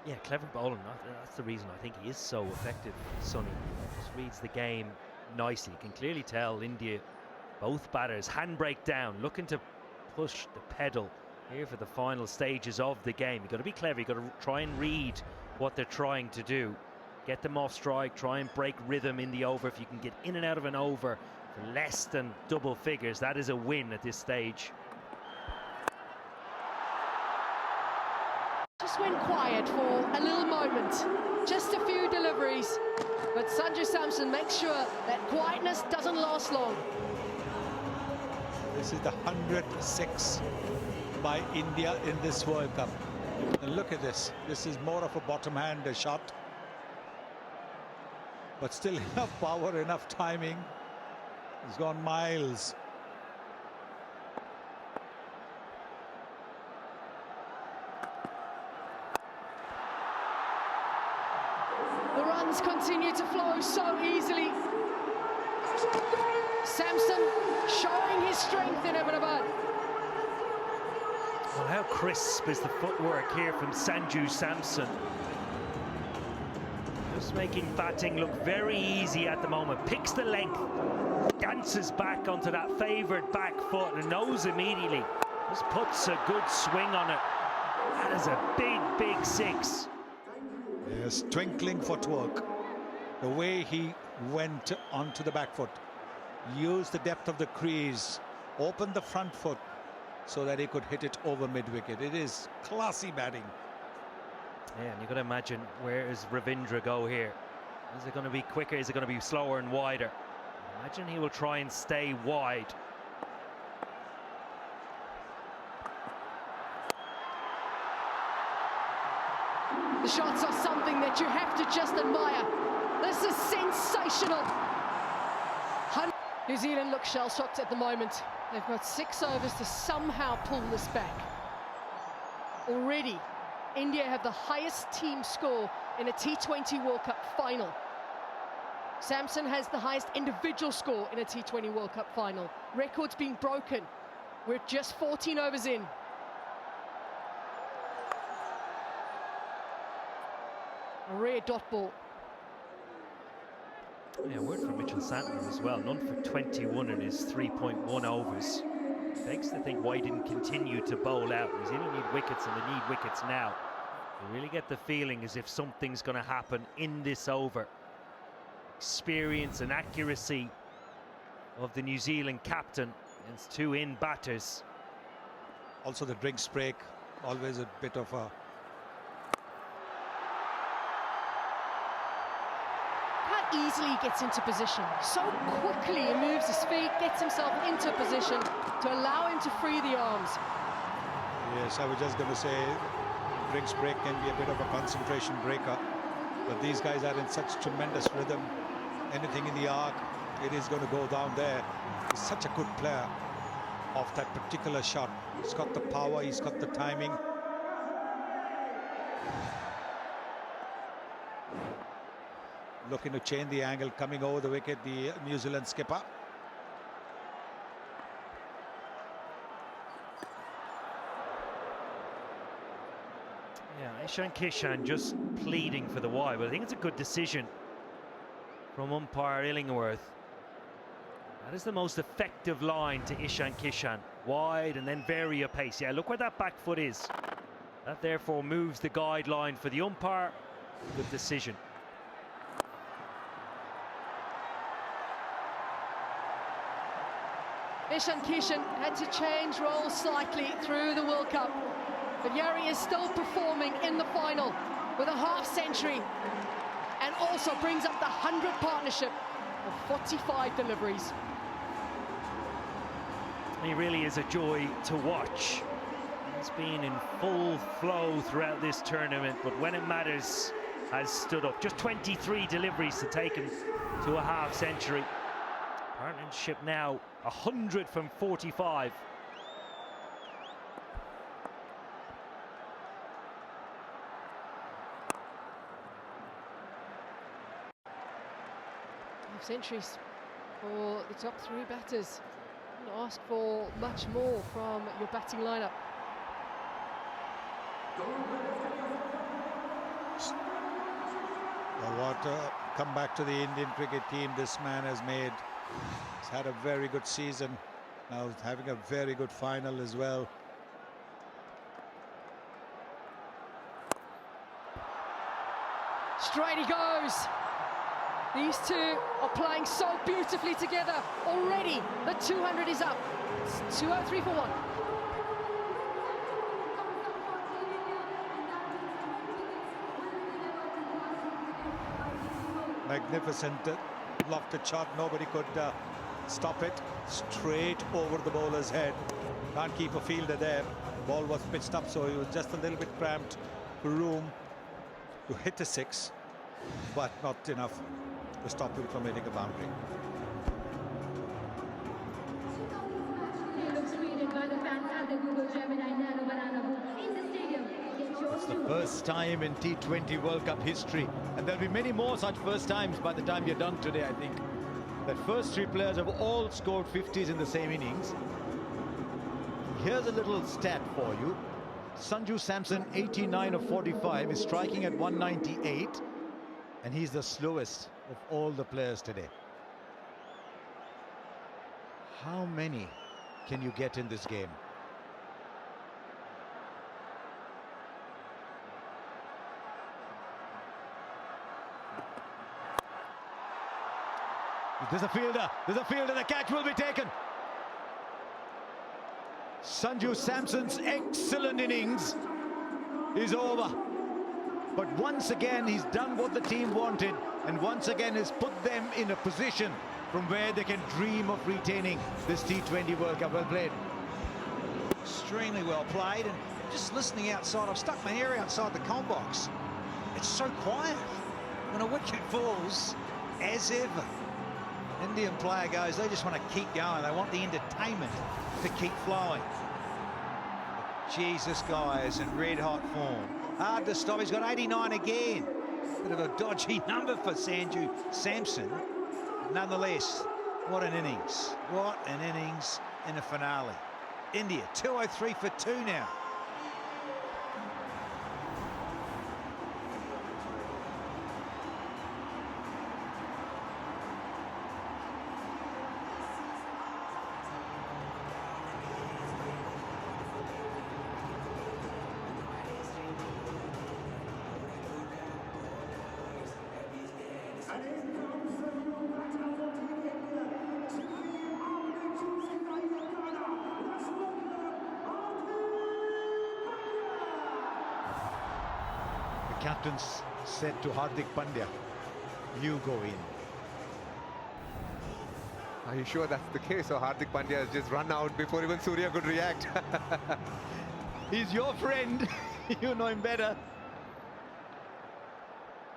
Yeah, clever bowling. That's the reason I think he is so effective, Sonny. Just reads the game nicely. You can clearly tell India, both batters, handbrake down, looking to push the pedal here for the final stages of the game. You've got to be clever. You've got to try and read what they're trying to do. Get them off strike, try and break rhythm in the over. If you can get in and out of an over for less than double figures, that is a win at this stage. Just went quiet for a little moment, just a few deliveries, but Sanju Samson makes sure that quietness doesn't last long. This is the 106 by India in this World Cup. And look at this. This is more of a bottom-hand shot, but still enough power, enough timing. He's gone miles. The runs continue to flow so easily. Samson showing his strength in Ahmedabad. Well, how crisp is the footwork here from Sanju Samson. Just making batting look very easy at the moment. Picks the length, dances back onto that favoured back foot and knows immediately. Just puts a good swing on it. That is a big, big six. Yes, twinkling footwork. The way he went onto the back foot, used the depth of the crease, opened the front foot so that he could hit it over mid-wicket. It is classy batting. Yeah, and you've got to imagine, where does Ravindra go here? Is it going to be quicker? Is it going to be slower and wider? Imagine he will try and stay wide. The shots are something that you have to just admire. This is sensational. New Zealand look shell-shocked at the moment. They've got 6 overs to somehow pull this back. Already, India have the highest team score in a T20 World Cup final. Samson has the highest individual score in a T20 World Cup final. Records being broken. We're just 14 overs in. A rare dot ball. Yeah, word from Mitchell Santner as well. None for 21 in his 3.1 overs. Begs to think why he didn't continue to bowl out. New Zealand need wickets and they need wickets now. You really get the feeling as if something's going to happen in this over. Experience and accuracy of the New Zealand captain against 2 in batters. Also the drinks break, always a bit of a... Easily gets into position. So quickly he moves his feet, gets himself into position to allow him to free the arms. Yes, I was just going to say, drinks break can be a bit of a concentration breaker, but these guys are in such tremendous rhythm. Anything in the arc, it is going to go down there. He's such a good player of that particular shot. He's got the power, he's got the timing. Looking to change the angle, coming over the wicket, the New Zealand skipper. Yeah, Ishan Kishan just pleading for the wide, but I think it's a good decision from umpire Illingworth. That is the most effective line to Ishan Kishan. Wide and then vary your pace. Yeah, look where that back foot is. That therefore moves the guideline for the umpire. Good decision. Ishan Kishan had to change roles slightly through the World Cup, but Yari is still performing in the final with a half-century and also brings up the 100 partnership of 45 deliveries. He really is a joy to watch. He's been in full flow throughout this tournament, but when it matters, has stood up. Just 23 deliveries to take him to a half-century. Partnership now 100 from 45. Half centuries for the top 3 batters. You can ask for much more from your batting lineup. Well, what a comeback to the Indian cricket team this man has made. He's had a very good season. Now he's having a very good final as well. Straight he goes. These two are playing so beautifully together. Already the 200 is up. It's 203 for 1. Magnificent lofted shot. Nobody could stop it. Straight over the bowler's head. Can't keep a fielder there. Ball was pitched up, so he was just a little bit cramped room to hit a 6, but not enough to stop him from hitting a boundary. It's the first time in T20 World Cup history, and there'll be many more such first times by the time you're done today, I think, that first 3 players have all scored 50s in the same innings. Here's a little stat for you. Sanju Samson, 89 of 45, is striking at 198, And he's the slowest of all the players today. How many can you get in this game? There's a fielder, the catch will be taken. Sanju Samson's excellent innings is over. But once again, he's done what the team wanted, and once again has put them in a position from where they can dream of retaining this T20 World Cup. Well played. Extremely well played, and just listening outside, I've stuck my ear outside the comm box. It's so quiet. When a wicket falls, as ever, Indian player goes, they just want to keep going. They want the entertainment to keep flowing. But Jesus, guy is in red hot form. Hard to stop. He's got 89 again. Bit of a dodgy number for Sanju Samson. Nonetheless, what an innings. What an innings in the finale. India, 203 for 2 now. Captains said to Hardik Pandya, you go in. Are you sure that's the case, or Hardik Pandya has just run out before even Surya could react? He's your friend. You know him better.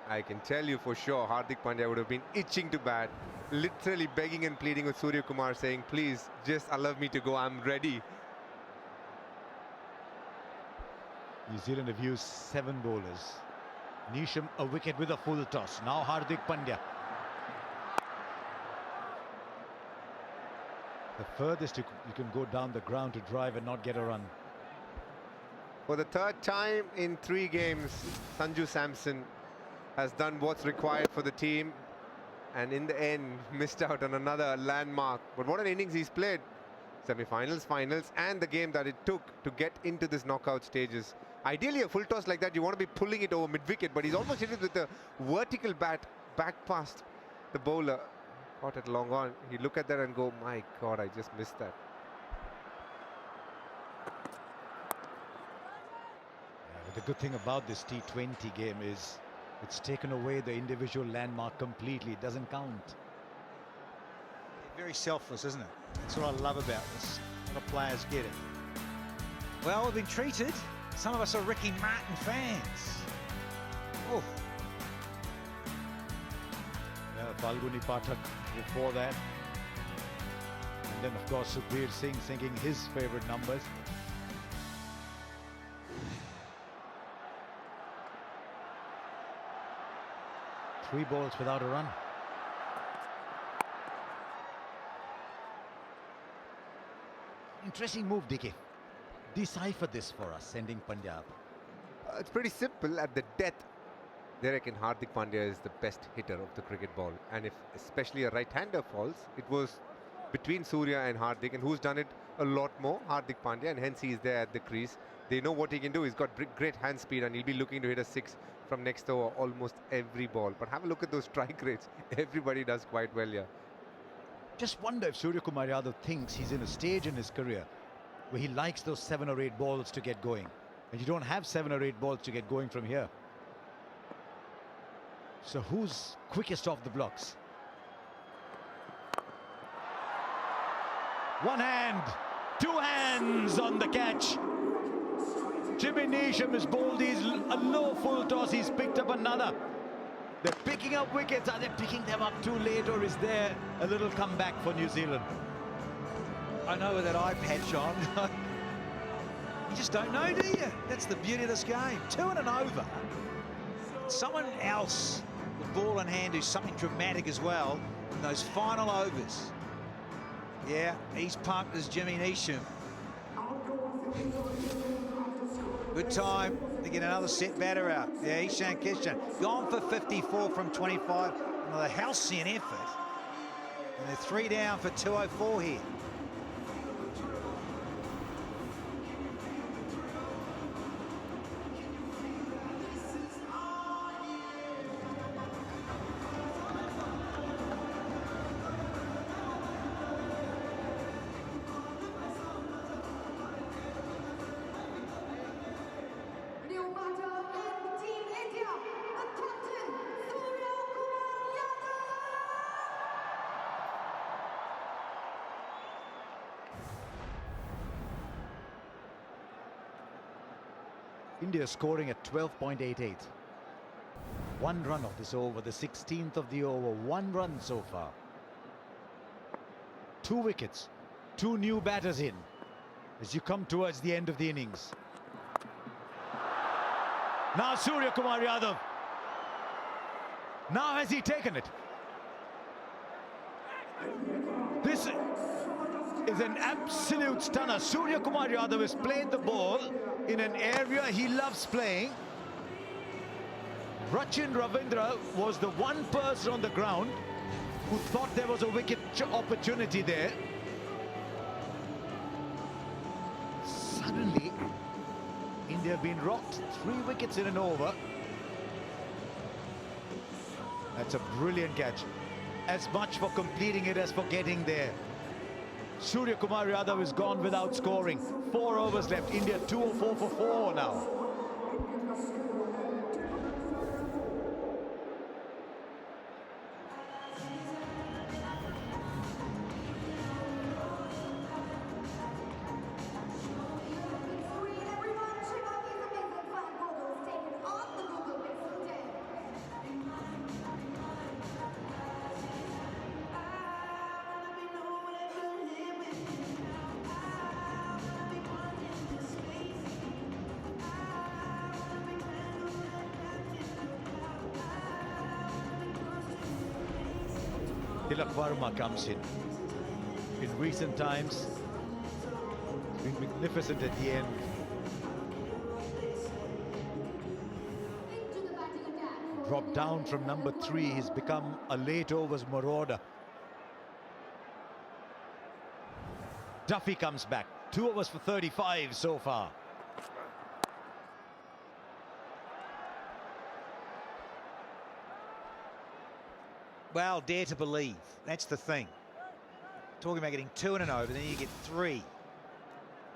I can tell you for sure, Hardik Pandya would have been itching to bat, literally begging and pleading with Surya Kumar, saying, please, just allow me to go, I'm ready. New Zealand have used 7 bowlers. Nisham a wicket with a full toss. Now Hardik Pandya. The furthest you can go down the ground to drive and not get a run. For the 3rd time in 3 games, Sanju Samson has done what's required for the team, and in the end missed out on another landmark. But what an innings he's played. Semi-finals, finals, and the game that it took to get into this knockout stages. Ideally a full toss like that, you want to be pulling it over mid-wicket, but he's almost hit it with a vertical bat back past the bowler. Caught it long on. You look at that and go, my God, I just missed that. The good thing about this T20 game is it's taken away the individual landmark completely. It doesn't count. Very selfless, isn't it? That's what I love about this. A lot of players get it. Well, we've been treated. Some of us are Ricky Martin fans. Oh. Yeah, Falguni Pathak before that. And then, of course, Sukhbir Singh singing his favorite numbers. Three balls without a run. Interesting move, Dike. Decipher this for us, sending Pandya up. It's pretty simple. At the death, they reckon Hardik Pandya is the best hitter of the cricket ball. And if especially a right-hander falls, it was between Surya and Hardik. And who's done it a lot more? Hardik Pandya. And hence he is there at the crease. They know what he can do. He's got great hand speed, and he'll be looking to hit a 6 from next over almost every ball. But have a look at those strike rates. Everybody does quite well here. Just wonder if Surya Kumar Yadav thinks he's in a stage in his career where he likes those 7 or 8 balls to get going. And you don't have 7 or 8 balls to get going from here. So who's quickest off the blocks? One hand, 2 hands on the catch. Jimmy Neesham has bowled his a low full toss. He's picked up another. They're picking up wickets. Are they picking them up too late, or is there a little comeback for New Zealand? I know with that eye patch on. You just don't know, do you? That's the beauty of this game. 2 and an over. Someone else with ball in hand who's something dramatic as well in those final overs. Yeah, he's pumped as Jimmy Neesham. Good time. They get another set batter out. Yeah, Ishan Kishan gone for 54 from 25. Another halcyon effort. And they're 3 down for 204 here. India scoring at 12.88. 1 run of this over, the 16th of the over. 1 run so far. 2 wickets. 2 new batters in as you come towards the end of the innings. Now Surya Kumar Yadav. Now has he taken it? This is an absolute stunner. Surya Kumar Yadav has played the ball in an area he loves playing. Rachin Ravindra was the one person on the ground who thought there was a wicket opportunity there. Suddenly, India have been rocked. 3 wickets in an over. That's a brilliant catch. As much for completing it as for getting there. Surya Kumar Yadav is gone without scoring. 4 overs left. India 204 for 4 now. Tilak Varma comes in recent times. It's been magnificent at the end. Dropped down from number 3. He's become a late overs marauder. Duffy comes back. 2 overs for 35 so far. Well, dare to believe. That's the thing. Talking about getting 2 in an over, then you get 3.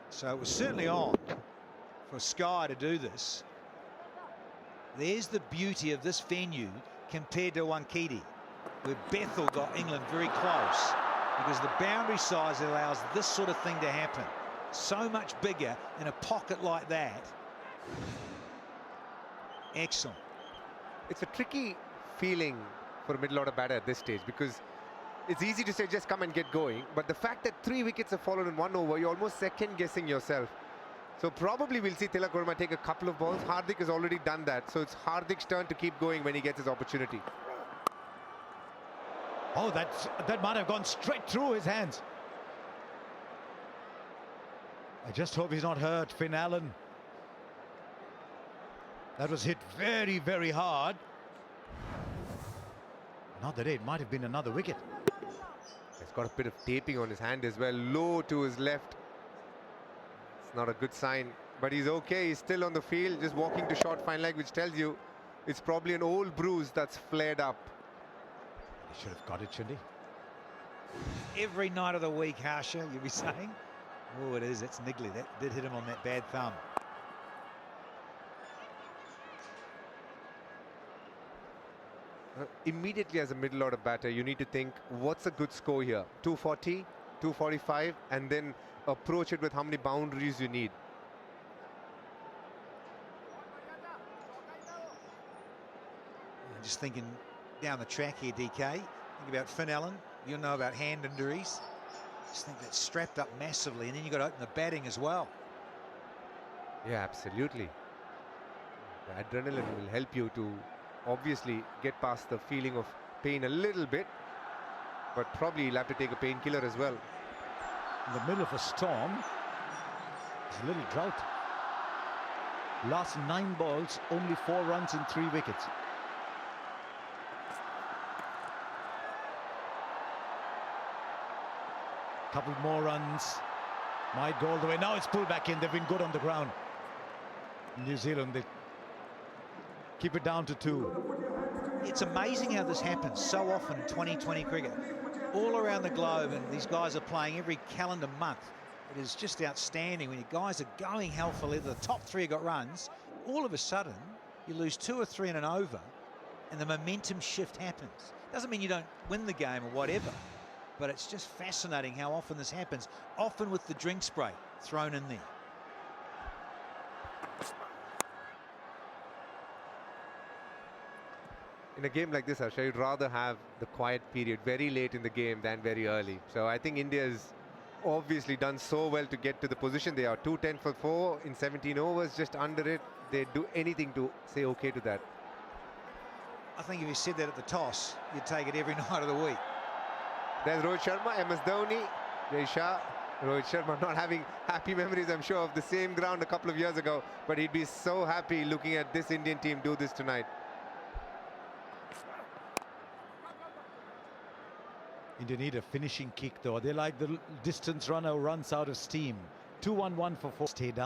So it was certainly on for Sky to do this. There's the beauty of this venue compared to Wankhede, where Bethel got England very close, because the boundary size allows this sort of thing to happen. So much bigger in a pocket like that. Excellent. It's a tricky feeling for a middle order batter at this stage, because it's easy to say just come and get going, but the fact that 3 wickets have fallen in 1 over, you're almost second guessing yourself. So probably we'll see Tilak Verma take a couple of balls. Hardik has already done that, so it's Hardik's turn to keep going when he gets his opportunity. Oh, that might have gone straight through his hands. I just hope he's not hurt, Finn Allen. That was hit very, very hard. Not that it might have been another wicket. He's got a bit of taping on his hand as well, low to his left. It's not a good sign, but he's okay. He's still on the field, just walking to short fine leg, which tells you it's probably an old bruise that's flared up. He should have got it, shouldn't he? Every night of the week, Harsha, you'll be saying. Oh, it is. That's niggly. That did hit him on that bad thumb. Immediately as a middle order batter, you need to think, what's a good score here? 240, 245, and then approach it with how many boundaries you need. I'm just thinking down the track here, DK. Think about Finn Allen. You'll know about hand injuries. Just think that's strapped up massively, and then you've got to open the batting as well. Yeah, absolutely. The adrenaline will help you to obviously get past the feeling of pain a little bit, but probably you'll have to take a painkiller as well. In the middle of a storm, there's a little drought. Last 9 balls, only 4 runs and 3 wickets. Couple more runs. Might go all the way. Now it's pulled back in. They've been good on the ground. New Zealand, they keep it down to 2. It's amazing how this happens so often in 2020 cricket. All around the globe, and these guys are playing every calendar month. It is just outstanding when you guys are going hell for leather. The top 3 have got runs. All of a sudden, you lose 2 or 3 in an over, and the momentum shift happens. Doesn't mean you don't win the game or whatever, but it's just fascinating how often this happens, often with the drink spray thrown in there. In a game like this, Harsha, you'd rather have the quiet period very late in the game than very early. So I think India's obviously done so well to get to the position they are. 210 for 4 in 17 overs, just under it. They'd do anything to say okay to that. I think if you said that at the toss, you'd take it every night of the week. There's Rohit Sharma, MS Dhoni, Jay Shah. Rohit Sharma not having happy memories, I'm sure, of the same ground a couple of years ago, but he'd be so happy looking at this Indian team do this tonight. India need a finishing kick though. They like the distance runner who runs out of steam. 2-1-1 for 4. Stay down.